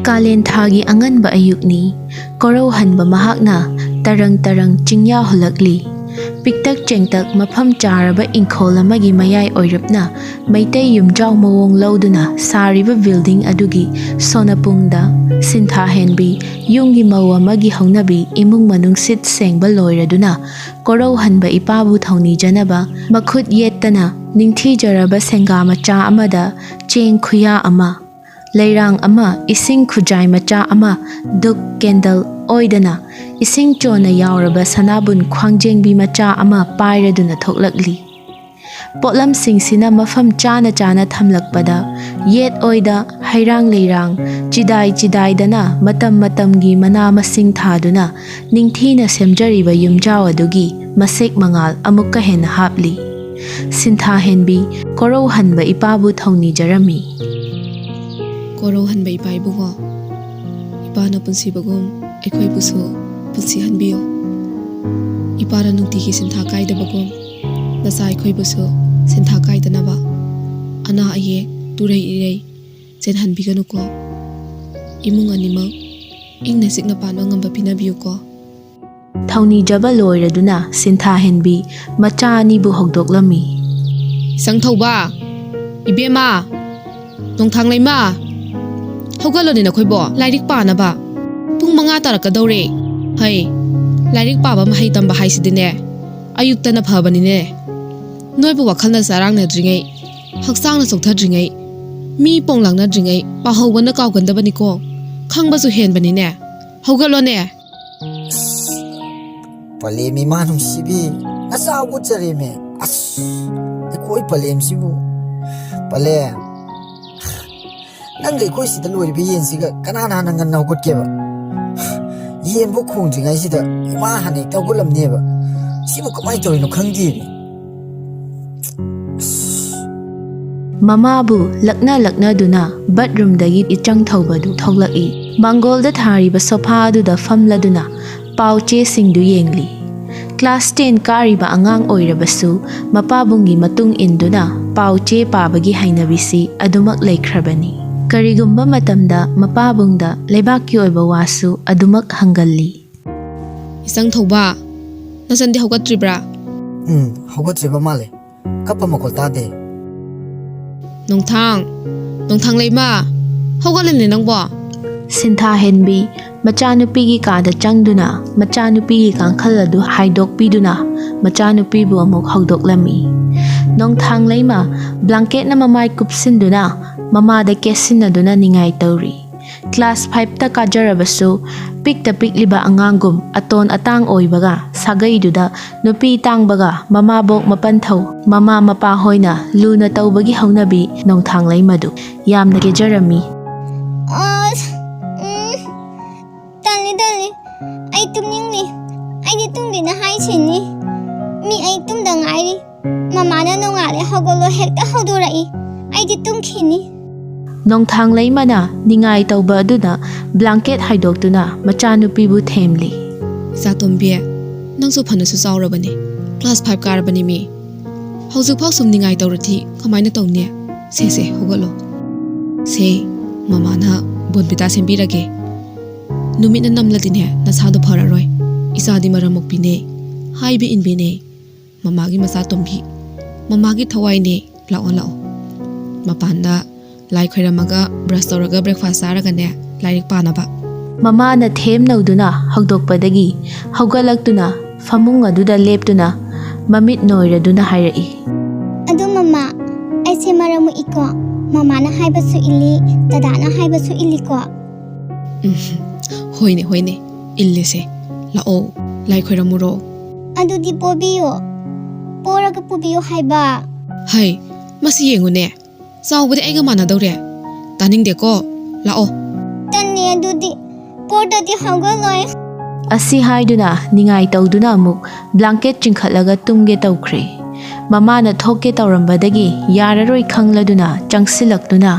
ꯀꯥꯂꯦꯟꯊꯥꯒꯤ ꯑꯉꯟꯕ ꯑꯌꯨꯛꯅꯤ ꯀꯣꯔꯧꯍꯟꯕ ꯃꯍꯥꯛꯅ ꯇꯔꯪ ꯆꯤꯡꯌꯥ ꯍꯨꯜꯂꯛꯂꯤ꯫ ꯄꯤꯛꯇꯛ ꯆꯦꯡꯇꯛ ꯃꯐꯝ ꯆꯥꯔꯕ ꯏꯪꯈꯣꯜ ꯑꯃꯒꯤ ꯃꯌꯥꯏ ꯑꯣꯏꯔꯞꯅ ꯃꯩꯇꯩ ꯌꯨꯝꯖꯥꯎ ꯃꯑꯣꯡ ꯂꯧꯗꯨꯅ ꯁꯥꯔꯤꯕ ꯕꯤꯜꯗꯤꯡ ꯑꯗꯨꯒꯤ ꯁꯣꯅꯄꯨꯡꯗ ꯁꯤꯟꯊꯥꯍꯦꯟꯕꯤ ꯌꯨꯝꯒꯤ ꯃꯧ ꯑꯃꯒꯤ ꯍꯧꯅꯕꯤ ꯏꯃꯨꯡ ꯃꯅꯨꯡ ꯁꯤꯠ ꯁꯦꯡꯕ ꯂꯣꯏꯔꯗꯨꯅ ꯀꯣꯔꯧꯍꯟꯕ ꯏꯄꯥꯕꯨ ꯊꯧꯅꯤꯖꯅꯕ ꯃꯈꯨꯠ ꯌꯦꯠꯇꯅ ꯅꯤꯡꯊꯤꯖꯔꯕ ꯁꯦꯡꯒꯥ ꯃꯆꯥ ꯑꯃꯗ ꯆꯦꯡ ꯈꯨꯌꯥ ꯑꯃ, ꯂꯩꯔꯥꯡ ꯑꯃ, ꯏꯁꯤꯡ ꯈꯨꯖꯥꯏ ꯃꯆꯥ ꯑꯃ, ꯗꯨꯛ ꯀꯦꯟꯗꯜ ꯑꯣꯏꯗꯅ ꯏꯁꯤꯡ ꯆꯣꯟꯅ ꯌꯥꯎꯔꯕ ꯁꯅꯥꯕꯨꯟ ꯈ꯭ꯋꯥꯡꯖꯦꯡꯕꯤ ꯃꯆꯥ ꯑꯃ ꯄꯥꯏꯔꯗꯨꯅ ꯊꯣꯛꯂꯛꯂꯤ꯫ ꯄꯣꯠꯂꯝꯁꯤꯡꯁꯤꯅ ꯃꯐꯝ ꯆꯥꯅ ꯊꯝꯂꯛꯄꯗ ꯌꯦꯠ ꯑꯣꯏꯗ ꯍꯩꯔꯥꯡ ꯂꯩꯔꯥꯡ ꯆꯤꯗꯥꯏꯗꯅ ꯃꯇꯝ ꯃꯇꯝꯒꯤ ꯃꯅꯥ ꯃꯁꯤꯡ ꯊꯥꯗꯨꯅ ꯅꯤꯡꯊꯤꯅ ꯁꯦꯝꯖꯔꯤꯕ ꯌꯨꯝꯖꯥꯎ ꯑꯗꯨꯒꯤ ꯃꯁꯦꯛ ꯃꯉꯥꯜ ꯑꯃꯨꯛꯀ ꯍꯦꯟꯅ ꯍꯥꯞꯂꯤ꯫ ꯁꯤꯟꯊꯥꯍꯦꯟꯕꯤ ꯀꯣꯔꯧꯍꯟꯕ ꯏꯄꯥꯕꯨ ꯊꯧꯅꯤꯖꯔꯝꯃꯤ꯫ ꯀꯣꯔꯧꯍꯟꯕ ꯏꯄꯥ ꯏꯕꯨꯡꯉꯣ, ꯏꯄꯥꯅ ꯄꯨꯟꯁꯤꯕꯒꯨꯝ ꯑꯩꯈꯣꯏꯕꯨꯁꯨ ꯄꯨꯟꯁꯤꯍꯟꯕꯤꯌꯨ꯫ ꯏꯄꯥꯅ ꯅꯨꯡꯇꯤꯒꯤ ꯁꯤꯟꯊꯥ ꯀꯥꯏꯗꯕꯒꯨꯝ ꯅꯆꯥ ꯑꯩꯈꯣꯏꯕꯨꯁꯨ ꯁꯤꯟꯊꯥ ꯀꯥꯏꯗꯅꯕ ꯑꯅꯥ ꯑꯌꯦꯛ ꯇꯨꯔꯩ ꯏꯔꯩ ꯆꯦꯟꯍꯟꯕꯤꯒꯅꯨꯀꯣ꯫ ꯏꯃꯨꯡ ꯑꯅꯤꯃꯛ ꯏꯪꯅ ꯆꯤꯛꯅ ꯄꯥꯟꯕ ꯉꯝꯕ ꯄꯤꯅꯕꯤꯌꯨꯀꯣ꯫ ꯊꯧꯅꯤꯖꯕ ꯂꯣꯏꯔꯗꯨꯅ ꯁꯤꯟꯊꯥꯍꯦꯟꯕꯤ ꯃꯆꯥ ꯑꯅꯤꯕꯨ ꯍꯧꯗꯣꯛꯂꯝꯃꯤ꯫ ꯏꯁꯪꯊꯧꯕ, ꯏꯕꯦꯝꯃ, ꯅꯣꯡꯊꯥꯡꯂꯩꯃ, ꯍꯧꯒꯠꯂꯣꯅꯦ ꯅꯈꯣꯏꯕꯣ, ꯂꯥꯏꯔꯤꯛ ꯄꯥꯅꯕ ꯄꯨꯡ 5 ꯇꯥꯔꯛꯀꯗꯧꯔꯦ꯫ ꯍꯩ, ꯂꯥꯏꯔꯤꯛ ꯄꯥꯕ ꯃꯍꯩ ꯇꯝꯕ ꯍꯥꯏꯁꯤꯗꯤꯅꯦ ꯑꯌꯨꯛꯇꯅ ꯐꯕꯅꯤꯅꯦ꯫ ꯅꯣꯏꯕꯨ ꯋꯥꯈꯜꯅ ꯆꯔꯥꯡꯅꯗ꯭ꯔꯤꯉꯩ, ꯍꯛꯆꯥꯡꯅ ꯆꯣꯛꯊꯗ꯭ꯔꯤꯉꯩ, ꯃꯤ ꯄꯣꯡꯂꯥꯡꯅꯗ꯭ꯔꯤꯉꯩ ꯄꯥꯍꯧꯕꯅ ꯀꯥꯎꯒꯟꯗꯕꯅꯤꯀꯣ, ꯈꯪꯕꯁꯨ ꯍꯦꯟꯕꯅꯤꯅꯦ꯫ ꯍꯧꯒꯠꯂꯣꯅꯦ꯫ ꯄꯂꯦꯝ ꯏꯃꯥ ꯅꯨꯡꯁꯤꯕꯤ, ꯅꯆꯥ ꯎꯠꯆꯔꯦꯃꯦ꯫ ꯑꯩꯈꯣꯏ ꯄꯂꯦꯝꯁꯤꯕꯨ, ꯄꯂꯦꯝ, ꯅꯪꯒ ꯑꯩꯈꯣꯏ ꯁꯤꯗ ꯂꯣꯏꯔꯤꯕ ꯌꯦꯟꯁꯤꯒ ꯀꯅꯥꯅ ꯍꯥꯟꯅ ꯉꯟꯅ ꯍꯧꯒꯠꯀꯦꯕ? ꯌꯦꯟꯕꯨ ꯈꯣꯡꯗ꯭ꯔꯤꯉꯩꯁꯤꯗ ꯏꯃꯥ ꯍꯥꯟꯅ ꯍꯦꯛꯇ ꯍꯧꯒꯠꯂꯝꯅꯦꯕ꯫ ꯁꯤꯕꯨ ꯀꯃꯥꯏꯅ ꯇꯧꯔꯤꯅꯣ ꯈꯪꯗꯦꯃꯤ꯫ ꯃꯃꯥꯕꯨ ꯂꯛꯅꯗꯨꯅ ꯕꯠꯔꯨꯝꯗꯒꯤ ꯏꯆꯪꯊꯧꯕꯗꯨ ꯊꯣꯛꯂꯛꯏ꯫ ꯃꯥꯡꯒꯣꯜꯗ ꯊꯥꯔꯤꯕ ꯁꯣꯐꯥ ꯑꯗꯨꯗ ꯐꯝꯂꯗꯨꯅ ꯄꯥꯎ ꯆꯦꯁꯤꯡꯗꯨ ꯌꯦꯡꯂꯤ꯫ ꯀ꯭ꯂꯥꯁ 10 ꯀꯥꯔꯤꯕ ꯑꯉꯥꯡ ꯑꯣꯏꯔꯕꯁꯨ ꯃꯄꯥꯕꯨꯡꯒꯤ ꯃꯇꯨꯡ ꯏꯟꯗꯨꯅ ꯄꯥꯎ ꯆꯦ ꯄꯥꯕꯒꯤ ꯍꯩꯅꯕꯤꯁꯤ ꯑꯗꯨꯃꯛ ꯂꯩꯈ꯭ꯔꯕꯅꯤ꯫ ꯀꯔꯤꯒꯨꯝꯕ ꯃꯇꯝꯗ ꯃꯄꯥꯕꯨꯡꯗ ꯂꯩꯕꯥꯛꯀꯤ ꯑꯣꯏꯕ ꯋꯥꯁꯨ ꯑꯗꯨꯃꯛ ꯍꯪꯒꯜꯂꯤ꯫ ꯏꯁꯪꯊꯧꯕ, ꯅꯆꯟꯗꯤ ꯍꯧꯒꯠꯇ꯭ꯔꯤꯕ꯭ꯔꯥ? ꯍꯧꯒꯠꯇ꯭ꯔꯤꯕ ꯃꯥꯜꯂꯦ, ꯀꯞꯄ ꯃꯈꯣꯜ ꯇꯥꯗꯦ꯫ ꯅꯣꯡꯊꯥꯡꯂꯩꯃ, ꯍꯧꯒꯠꯂꯅꯦ ꯅꯪꯕꯣ꯫ ꯁꯤꯟꯊꯥꯍꯦꯟꯕꯤ ꯃꯆꯥꯅꯨꯄꯤꯒꯤ ꯀꯥꯗ ꯆꯪꯗꯨꯅ ꯃꯆꯥꯅꯨꯄꯤꯒꯤ ꯀꯥꯡꯈꯜ ꯑꯗꯨ ꯍꯥꯏꯗꯣꯛꯄꯤꯗꯨꯅ ꯃꯆꯥꯅꯨꯄꯤꯕꯨ ꯑꯃꯨꯛ ꯍꯧꯗꯣꯛꯂꯝꯃꯤ꯫ ꯅꯣꯡꯊꯥꯡꯂꯩꯃ ꯕ꯭ꯂꯥꯡꯀꯦꯠꯅ ꯃꯃꯥꯏ ꯀꯨꯞꯁꯤꯟꯗꯨꯅ ꯃꯃꯥꯗ ꯀꯦꯁꯤꯟꯅꯗꯨꯅ ꯅꯤꯡꯉꯥꯏ ꯇꯧꯔꯤ꯫ ꯀ꯭ꯂꯥꯁ 5ꯇ ꯀꯥꯖꯔꯕꯁꯨ ꯄꯤꯛꯇ ꯄꯤꯛꯂꯤꯕ ꯑꯉꯥꯡꯒꯨꯝ ꯑꯇꯣꯟ ꯑꯇꯥꯡ ꯑꯣꯏꯕꯒ ꯁꯥꯒꯩꯗꯨꯗ ꯅꯨꯄꯤ ꯇꯥꯡꯕꯒ ꯃꯃꯥꯕꯣꯛ ꯃꯄꯟꯊꯧ ꯃꯃꯥ ꯃꯄꯥ ꯍꯣꯏꯅ ꯂꯨꯅ ꯇꯧꯕꯒꯤ ꯍꯧꯅꯕꯤ ꯅꯣꯡꯊꯥꯡꯂꯩꯃꯗꯨ ꯌꯥꯝꯅ ꯀꯦꯖꯔꯝꯃꯤ꯫ ꯇꯜꯂꯤ, ꯑꯩ ꯇꯨꯝꯅꯤꯡꯂꯤ꯫ ꯑꯩꯗꯤ ꯇꯨꯝꯒꯦꯅ ꯍꯥꯏꯁꯤꯅꯤ꯫ ꯑꯩ ꯇꯨꯝꯗ ꯉꯥꯏꯔꯤ꯫ ꯃꯃꯥꯅ ꯅꯣꯡꯉꯥꯜꯂꯦ ꯍꯧꯒꯠꯂꯣ ꯍꯦꯛꯇ ꯍꯧꯗꯣꯔꯛꯏ꯫ ꯑꯩꯗꯤ ꯇꯨꯝꯈꯤꯅꯤ꯫ ꯅꯣꯡꯊꯥꯡꯂꯩꯃꯅ ꯅꯤꯡꯉꯥꯏ ꯇꯧꯕ ꯑꯗꯨꯅ ꯕ꯭ꯂꯥꯡꯀꯦꯠ ꯍꯥꯏꯗꯣꯛꯇꯨꯅ ꯃꯆꯥꯅꯨꯄꯤꯕꯨ ꯊꯦꯝꯂꯤ꯫ ꯏꯆꯥꯇꯣꯝꯕꯤ, ꯅꯪꯁꯨ ꯐꯅꯁꯨ ꯆꯥꯎꯔꯕꯅꯤ, ꯀ꯭ꯂꯥꯁ 5 ꯀꯥꯔꯕꯅꯤ ꯃꯤ꯫ ꯍꯧꯖꯤꯛꯐꯥꯎ ꯁꯨꯝ ꯅꯤꯡꯉꯥꯏ ꯇꯧꯔꯗꯤ ꯀꯃꯥꯏꯅ ꯇꯧꯅꯤ? ꯁꯦ ꯍꯧꯒꯠꯂꯣ꯫ ꯁꯦ, ꯃꯃꯥꯅ ꯕꯣꯟꯕꯤꯇꯥ ꯁꯦꯝꯕꯤꯔꯒꯦ꯫ ꯅꯨꯃꯤꯠꯅ ꯅꯝꯂꯗꯤꯅꯦ ꯅꯁꯥꯗꯣ ꯐꯔꯔꯣꯏ꯫ ꯏꯆꯥꯗꯤ ꯃꯔꯝ ꯃꯣꯛꯄꯤꯅꯦ, ꯍꯥꯏꯕ ꯏꯟꯕꯤꯅꯦ, ꯃꯃꯥꯒꯤ ꯃꯆꯥꯇꯣꯝꯕꯤ, ꯃꯃꯥꯒꯤ ꯊꯋꯥꯏꯅꯦ꯫ ꯂꯥꯛꯑꯣ, ꯃꯄꯥꯟꯗ ꯂꯥꯏ ꯈꯣꯏꯔꯝꯃꯒ ꯕ꯭ꯔꯁ ꯇꯧꯔꯒ ꯕ꯭ꯔꯦꯛꯐꯥꯁ ꯆꯥꯔꯒꯅꯦ ꯂꯥꯏꯔꯤꯛ ꯄꯥꯅꯕ꯫ ꯃꯃꯥꯅ ꯊꯦꯝꯅꯧꯗꯨꯅ ꯍꯧꯗꯣꯛꯄꯗꯒꯤ ꯍꯧꯒꯠꯂꯛꯇꯨꯅ ꯐꯃꯨꯡ ꯑꯗꯨꯗ ꯂꯦꯞꯇꯨꯅ ꯃꯃꯤꯠ ꯅꯣꯏꯔꯗꯨꯅ ꯍꯥꯏꯔꯛꯏ꯫ ꯑꯗꯨ ꯃꯃꯥ, ꯑꯩꯁꯦ ꯃꯔꯝ ꯃꯣꯛꯏꯀꯣ? ꯃꯃꯥꯅ ꯍꯥꯏꯕꯁꯨ ꯏꯜꯂꯤ, ꯗꯗꯥꯅ ꯍꯥꯏꯕꯁꯨ ꯏꯜꯂꯤꯀꯣ? ꯍꯣꯏꯅꯦ, ꯏꯜꯂꯤꯁꯦ꯫ ꯂꯥꯛꯑꯣ, ꯂꯥꯏ ꯈꯣꯏꯔꯝꯃꯨꯔꯣ꯫ ꯑꯗꯨꯗꯤ ꯄꯣꯕꯤꯌꯣ, ꯄꯣꯔꯒ ꯄꯨꯕꯤꯌꯣ ꯍꯥꯏꯕ꯫ ꯍꯩ, ꯃꯁꯤ ꯌꯦꯡꯉꯨꯅꯦ, ꯆꯥꯎꯕꯗꯤ ꯑꯩꯒ ꯃꯥꯟꯅꯗꯧꯔꯦ꯫ ꯇꯥꯅꯤꯡꯗꯦꯀꯣ? ꯂꯥꯛꯑꯣ꯫ ꯇꯟꯅꯦ ꯑꯗꯨꯗꯤ, ꯄꯣꯔꯗꯗꯤ ꯍꯧꯒꯠꯂꯣꯏ꯫ ꯑꯁꯤ ꯍꯥꯏꯗꯨꯅ ꯅꯤꯡꯉꯥꯏ ꯇꯧꯗꯨꯅ ꯑꯃꯨꯛ ꯕ꯭ꯂꯥꯡꯀꯦꯠ ꯆꯤꯡꯈꯠꯂꯒ ꯇꯨꯝꯒꯦ ꯇꯧꯈ꯭ꯔꯦ꯫ ꯃꯃꯥꯅ ꯊꯣꯛꯀꯦ ꯇꯧꯔꯝꯕꯗꯒꯤ ꯌꯥꯔꯔꯣꯏ ꯈꯪꯂꯗꯨꯅ ꯆꯪꯁꯤꯜꯂꯛꯇꯨꯅ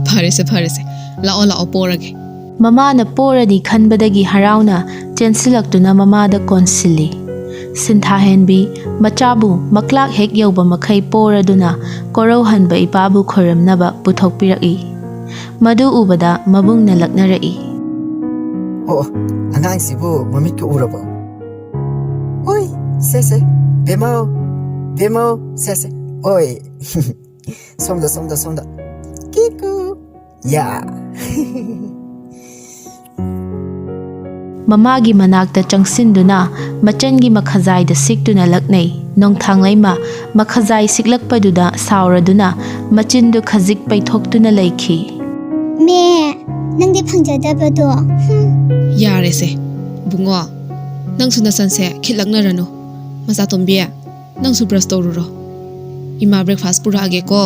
ꯐꯔꯦꯁꯦ, ꯂꯥꯛꯑꯣ ꯄꯣꯔꯒꯦ꯫ ꯃꯃꯥꯅ ꯄꯣꯔꯅꯤ ꯈꯟꯕꯗꯒꯤ ꯍꯔꯥꯎꯅ ꯆꯦꯟꯁꯤꯜꯂꯛꯇꯨꯅ ꯃꯃꯥꯗ ꯀꯣꯟꯁꯤꯜꯂꯤ꯫ ꯁꯤꯟꯊꯥꯍꯦꯟꯕꯤ ꯃꯆꯥꯕꯨ ꯃꯀ꯭ꯂꯥꯛ ꯍꯦꯛ ꯌꯧꯕ ꯃꯈꯩ ꯄꯣꯔꯗꯨꯅ ꯀꯣꯔꯧꯍꯟꯕ ꯏꯄꯥꯕꯨ ꯈꯣꯏꯔꯝꯅꯕ ꯄꯨꯊꯣꯛꯄꯤꯔꯛꯏ꯫ ꯃꯗꯨ ꯎꯕꯗ ꯃꯕꯨꯡꯅ ꯂꯛꯅꯔꯛꯏ꯫ ꯑꯣ ꯑꯉꯥꯡꯁꯤꯕꯨ ꯃꯃꯤꯠꯀ ꯎꯔꯕꯣ? ꯑꯣꯏ ꯁꯦ ꯕꯦꯃꯧ ꯕꯦꯃꯧ ꯁꯦ ꯑꯣꯏ ꯁꯣꯝꯗ ꯀꯤꯀꯨ ꯌꯥ ꯃꯃꯥꯒꯤ ꯃꯅꯥꯛꯇ ꯆꯪꯁꯤꯟꯗꯨꯅ ꯃꯆꯟꯒꯤ ꯃꯈꯖꯥꯏꯗ ꯁꯤꯛꯇꯨꯅ ꯂꯛꯅꯩ꯫ ꯅꯣꯡꯊꯥꯡꯂꯩꯃ ꯃꯈꯖꯥꯏ ꯁꯤꯛꯂꯛꯄꯗꯨꯗ ꯁꯥꯎꯔꯗꯨꯅ ꯃꯆꯤꯟꯗꯨ ꯈꯖꯤꯛ ꯄꯩꯊꯣꯛꯇꯨꯅ ꯂꯩꯈꯤ꯫ ꯃꯦ ꯅꯪꯗꯤ ꯐꯪꯖꯗꯕꯗꯣ ꯌꯥꯔꯦꯁꯦ ꯕꯨꯡꯉꯣ ꯅꯪꯁꯨ ꯅꯆꯟꯁꯦ ꯈꯤꯠꯂꯛꯅꯔꯅꯨ ꯃꯆꯥꯇꯣꯝꯕꯤ ꯅꯪꯁꯨ ꯕ꯭ꯔꯁ ꯇꯧꯔꯨꯔꯣ ꯏꯃꯥ ꯕ꯭ꯔꯦꯛꯐꯥꯁ ꯄꯨꯔꯛꯑꯒꯦꯀꯣ